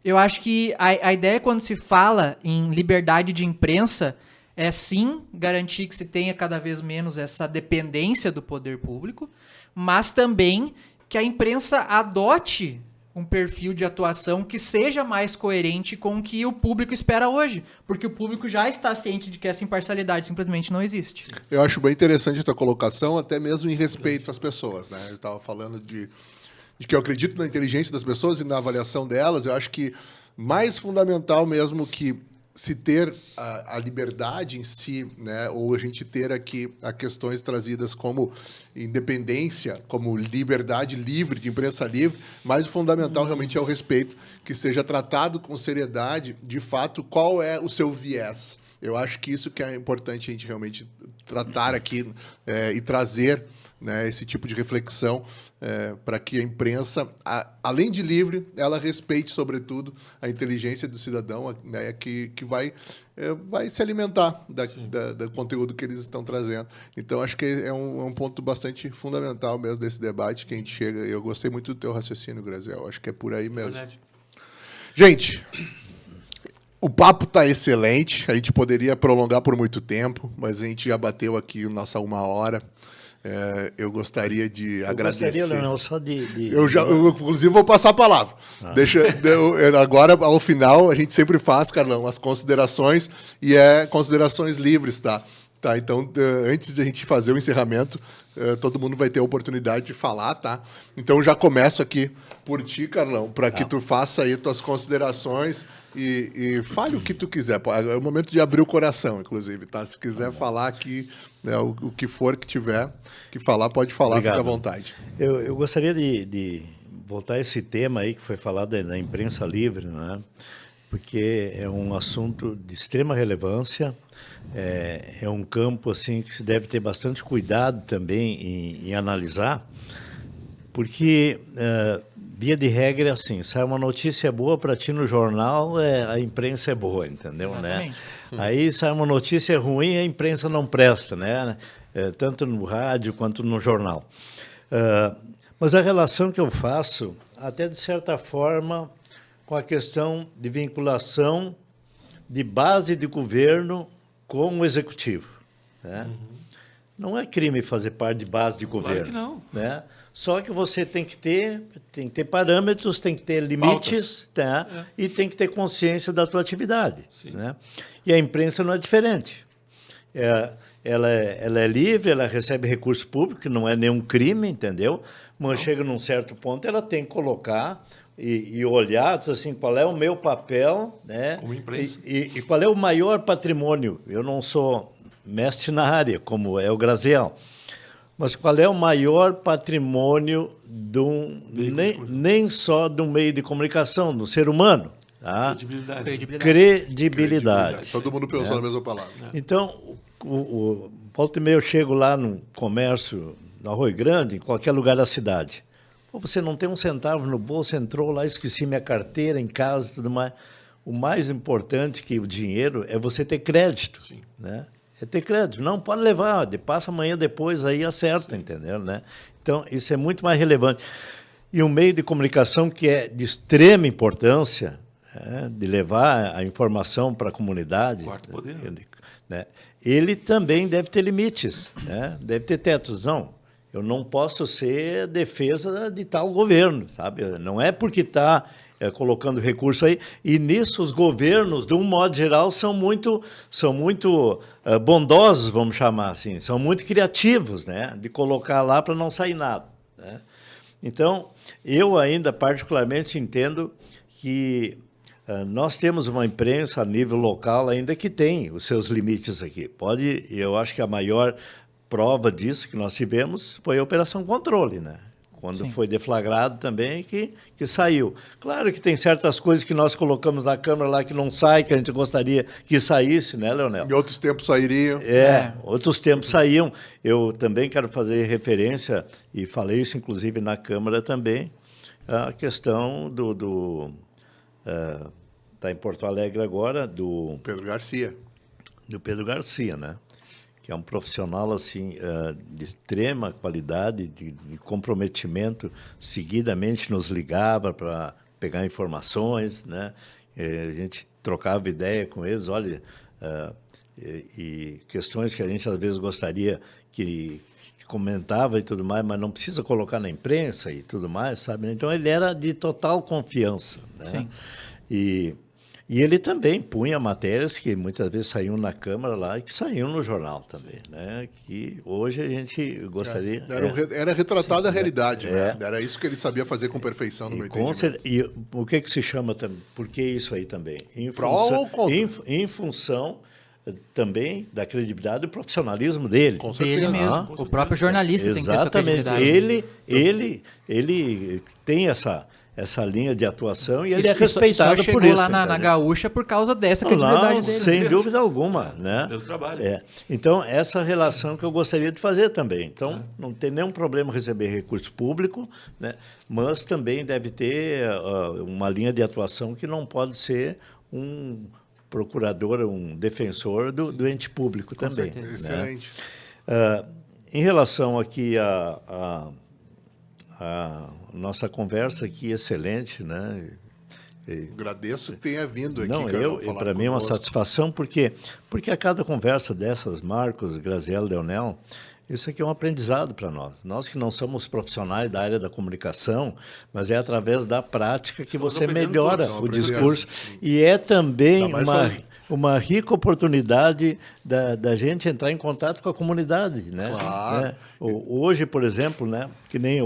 eu acho que a ideia quando se fala em liberdade de imprensa é sim garantir que se tenha cada vez menos essa dependência do poder público, mas também que a imprensa adote um perfil de atuação que seja mais coerente com o que o público espera hoje, porque o público já está ciente de que essa imparcialidade simplesmente não existe. Eu acho bem interessante a tua colocação, até mesmo em respeito às pessoas, né? Eu estava falando de que eu acredito na inteligência das pessoas e na avaliação delas. Eu acho que mais fundamental mesmo que se ter a liberdade em si, né, ou a gente ter aqui as questões trazidas como independência, como liberdade livre, de imprensa livre, mas o fundamental realmente é o respeito, que seja tratado com seriedade, de fato, qual é o seu viés. Eu acho que isso que é importante a gente realmente tratar aqui e trazer, né, esse tipo de reflexão para que a imprensa, além de livre, ela respeite, sobretudo, a inteligência do cidadão, né, que vai se alimentar do conteúdo que eles estão trazendo. Então, acho que é um ponto bastante fundamental mesmo desse debate que a gente chega. Eu gostei muito do teu raciocínio, Graziel. Acho que é por aí mesmo. Verdade. Gente, o papo está excelente. A gente poderia prolongar por muito tempo, mas a gente já bateu aqui nossa 1 hora. Eu gostaria de agradecer. Gostaria, Leonel, só de... Eu, inclusive, vou passar a palavra. Agora, ao final, a gente sempre faz, Carlão, as considerações, e considerações livres, tá? Então, antes de a gente fazer o encerramento, todo mundo vai ter a oportunidade de falar, tá? Então, já começo aqui por ti, Carlão, para que tu faça aí tuas considerações e fale o que tu quiser. É o momento de abrir o coração, inclusive, tá? Se quiser falar aqui, né, o que for que tiver que falar, pode falar, Obrigado. Fica à vontade. Eu gostaria de voltar a esse tema aí que foi falado na imprensa livre, né? Porque é um assunto de extrema relevância, é um campo assim que se deve ter bastante cuidado também em analisar, porque via de regra assim, sai uma notícia boa para ti no jornal, a imprensa é boa, entendeu? Né? Aí sai uma notícia ruim, a imprensa não presta, né? Tanto no rádio quanto no jornal. Mas a relação que eu faço, até de certa forma, com a questão de vinculação de base de governo com o executivo. Né? Não é crime fazer parte de base de governo. Claro que não. Né? Só que você tem que ter parâmetros, tem que ter limites, tá? E tem que ter consciência da sua atividade. Né? E a imprensa não é diferente. Ela é livre, ela recebe recurso público, que não é nenhum crime, entendeu? Mas chega num certo ponto, ela tem que colocar e olhar, diz assim, qual é o meu papel, né? Como imprensa. E qual é o maior patrimônio. Eu não sou mestre na área, como é o Graziel, mas qual é o maior patrimônio nem só de um meio de comunicação, do ser humano? Tá? Credibilidade. Todo mundo pensou na mesma palavra. Então, volta e meia eu chego lá no comércio, no Arroio Grande, em qualquer lugar da cidade. Você não tem um centavo no bolso, entrou lá, esqueci minha carteira em casa e tudo mais. O mais importante que o dinheiro é você ter crédito. Sim. Né? É ter crédito. Não, pode levar, passa amanhã depois, aí acerta, entendeu? Né? Então, isso é muito mais relevante. E um meio de comunicação que é de extrema importância, de levar a informação para a comunidade. Quarto poder. né, ele também deve ter limites, né? Deve ter tetos. Não, eu não posso ser defesa de tal governo, sabe? Não é porque está colocando recurso aí. E nisso os governos, de um modo geral, são muito bondosos, vamos chamar assim, são muito criativos, né? De colocar lá para não sair nada, né? Então, eu ainda particularmente entendo que nós temos uma imprensa a nível local ainda que tem os seus limites aqui. Eu acho que a maior prova disso que nós tivemos foi a Operação Controle, né? Quando Sim. foi deflagrado também que saiu. Claro que tem certas coisas que nós colocamos na Câmara lá que não sai, que a gente gostaria que saísse, né, Leonel? Em outros tempos sairiam. Outros tempos saíam. Eu também quero fazer referência, e falei isso inclusive na Câmara também, a questão está em Porto Alegre agora, do Pedro Garcia. Pedro Garcia, né? Que é um profissional assim, de extrema qualidade, de comprometimento, seguidamente nos ligava para pegar informações, né? A gente trocava ideia com eles, olha, e questões que a gente às vezes gostaria que comentava e tudo mais, mas não precisa colocar na imprensa e tudo mais, sabe? Então ele era de total confiança, né? Sim. E ele também punha matérias que muitas vezes saíam na Câmara lá e que saíam no jornal também, né? Que hoje a gente gostaria... Era retratada a realidade, É. né? Era isso que ele sabia fazer com perfeição, no meu Com entendimento. e o que se chama também? Por que isso aí também? Pró ou contra? Em função também da credibilidade e profissionalismo dele. Com Dele certeza. mesmo. O próprio jornalista tem que ter essa Exatamente. credibilidade. Ele tem essa linha de atuação e ele Isso- é respeitado só chegou por isso. lá na entendeu? Gaúcha por causa dessa credibilidade Não, dele. sem dúvida alguma, né? Pelo trabalho. Então, essa relação que eu gostaria de fazer também. Então, não tem nenhum problema receber recurso público, né? Mas também deve ter uma linha de atuação que não pode ser um procurador, um defensor do ente público também. certeza. Né? Excelente. Em relação aqui a nossa conversa aqui, excelente, né? Agradeço que tenha vindo aqui, Não, Carlão, falar para mim é uma conosco. satisfação, porque a cada conversa dessas, Marcos, Graziela, Leonel, isso aqui é um aprendizado para nós. Nós que não somos profissionais da área da comunicação, mas é através da prática que Estamos você aprendendo melhora todos. o Estamos discurso. E é também Ainda mais sozinho. uma rica oportunidade da gente entrar em contato com a comunidade, né? Claro. Né? Hoje, por exemplo, né, que nem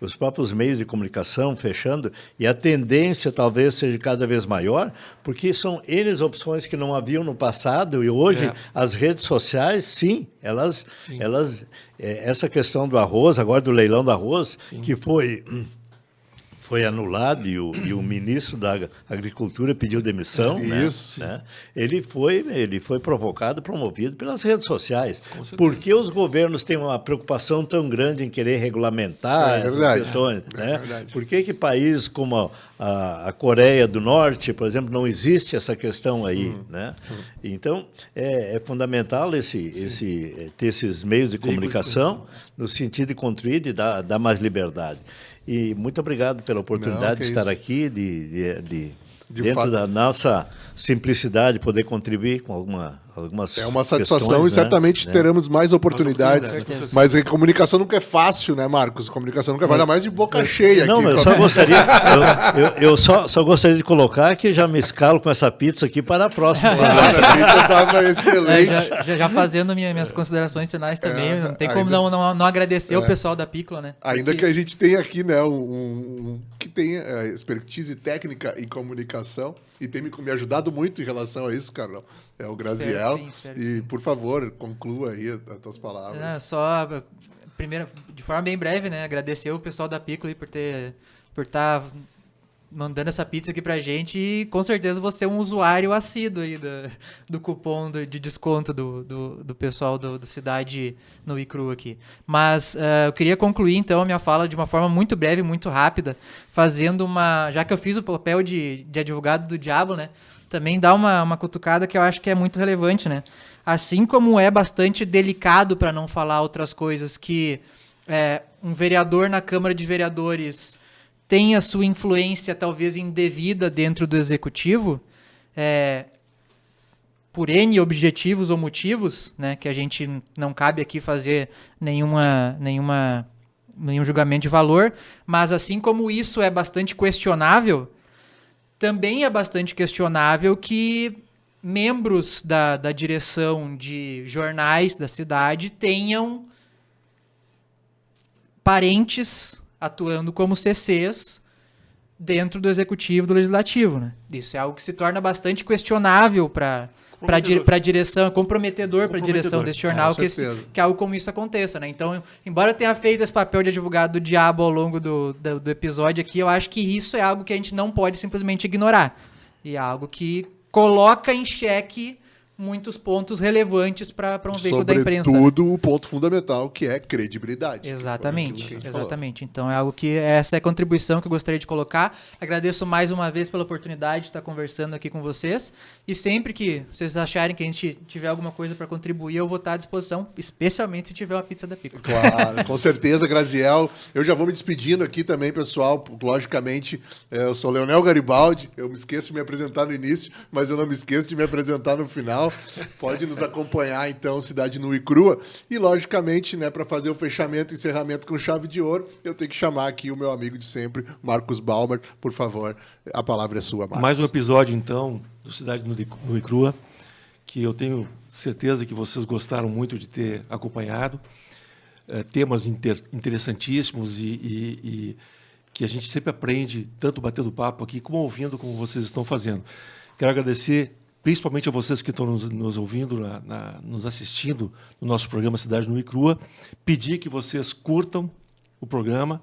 os próprios meios de comunicação fechando, e a tendência talvez seja cada vez maior, porque são N opções que não haviam no passado, e hoje as redes sociais, sim, elas essa questão do arroz, agora do leilão do arroz, que foi anulado e o ministro da Agricultura pediu demissão. Isso. Né? Ele foi provocado, promovido pelas redes sociais. Por que os governos têm uma preocupação tão grande em querer regulamentar essas questões? Né? Verdade. Por que países como a Coreia do Norte, por exemplo, não existe essa questão aí? Né? Então, é fundamental ter esses meios de comunicação no sentido de contribuir e dar mais liberdade. E muito obrigado pela oportunidade de estar aqui, dentro da nossa simplicidade, poder contribuir com algumas É uma satisfação questões, e certamente né? teremos mais oportunidades. Mais oportunidades, Mas a comunicação nunca é fácil, né, Marcos? A comunicação nunca vai dar mais de boca cheia Não, aqui. mas eu só gostaria, eu só gostaria de colocar que já me escalo com essa pizza aqui para a próxima. A pizza estava excelente. Já fazendo minhas considerações finais também, não tem como não agradecer o pessoal da Pícola, né? Ainda que a gente tenha aqui, né, que tenha expertise técnica em comunicação e tem me ajudado muito em relação a isso, Carlão. É o Graziel. Espero que E, sim. por favor, conclua aí as tuas palavras. Só, primeiro, de forma bem breve, né? Agradecer o pessoal da Pícola aí por estar mandando essa pizza aqui pra gente e com certeza você é um usuário assíduo aí do cupom de desconto do pessoal do Cidade no iCru aqui. Mas eu queria concluir então a minha fala de uma forma muito breve, muito rápida, fazendo já que eu fiz o papel de advogado do diabo, né? Também dá uma cutucada que eu acho que é muito relevante, né? Assim como é bastante delicado, para não falar outras coisas, que um vereador na Câmara de Vereadores tem a sua influência talvez indevida dentro do executivo, por N objetivos ou motivos, né, que a gente não cabe aqui fazer nenhum julgamento de valor, mas assim como isso é bastante questionável, também é bastante questionável que membros da direção de jornais da cidade tenham parentes atuando como CCs dentro do executivo, do legislativo, né? Isso é algo que se torna bastante questionável para a direção, comprometedor para a direção desse jornal que algo como isso aconteça, né? Então, embora eu tenha feito esse papel de advogado do diabo ao longo do episódio aqui, eu acho que isso é algo que a gente não pode simplesmente ignorar. E é algo que coloca em xeque muitos pontos relevantes para um veículo da imprensa. Sobretudo o ponto fundamental, que é credibilidade. Exatamente, exatamente. Então é algo que essa é a contribuição que eu gostaria de colocar. Agradeço mais uma vez pela oportunidade de estar conversando aqui com vocês. E sempre que vocês acharem que a gente tiver alguma coisa para contribuir, eu vou estar à disposição, especialmente se tiver uma pizza da Pico. Claro, com certeza, Graziel. Eu já vou me despedindo aqui também, pessoal. Logicamente, eu sou Leonel Garibaldi. Eu me esqueço de me apresentar no início, mas eu não me esqueço de me apresentar no final. Pode nos acompanhar, então, Cidade Nua e Crua. E, logicamente, né, para fazer o fechamento e encerramento com chave de ouro, eu tenho que chamar aqui o meu amigo de sempre, Marcos Balmer. Por favor, a palavra é sua, Marcos. Mais um episódio, então, do Cidade Nua e Crua, que eu tenho certeza que vocês gostaram muito de ter acompanhado. Temas interessantíssimos e que a gente sempre aprende, tanto batendo papo aqui, como ouvindo, como vocês estão fazendo. Quero agradecer principalmente a vocês que estão nos ouvindo, nos assistindo no nosso programa Cidade Nua e Crua. Pedir que vocês curtam o programa,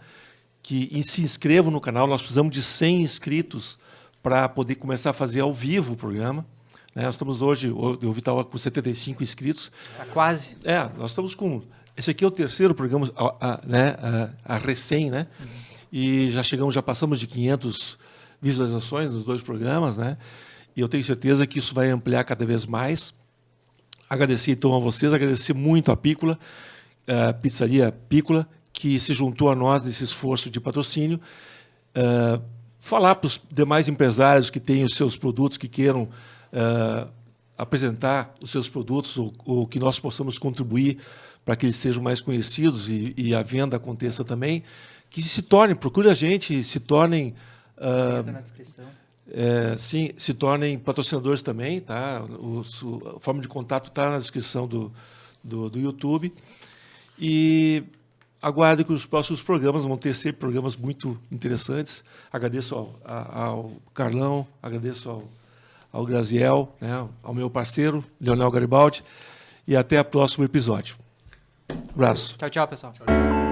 que se inscrevam no canal. Nós precisamos de 100 inscritos para poder começar a fazer ao vivo o programa. Nós estamos hoje, eu vi estava com 75 inscritos. Está quase. Nós estamos com... Esse aqui é o terceiro programa, a recém, né? Uhum. E já passamos de 500 visualizações nos 2 programas, né? E eu tenho certeza que isso vai ampliar cada vez mais. Agradecer então a vocês, agradecer muito a Pícola, a Pizzaria Pícola, que se juntou a nós nesse esforço de patrocínio. Falar para os demais empresários que têm os seus produtos, que queiram apresentar os seus produtos, ou que nós possamos contribuir para que eles sejam mais conhecidos e a venda aconteça também, que se tornem, procure a gente, se tornem... na descrição. Sim, se tornem patrocinadores também, tá? A forma de contato está na descrição do YouTube. E aguarde que os próximos programas vão ter sempre programas muito interessantes. Agradeço ao Carlão, agradeço ao Graziel, né? Ao meu parceiro, Leonel Garibaldi, e até o próximo episódio. Um abraço. Tchau, tchau, pessoal. Tchau, tchau.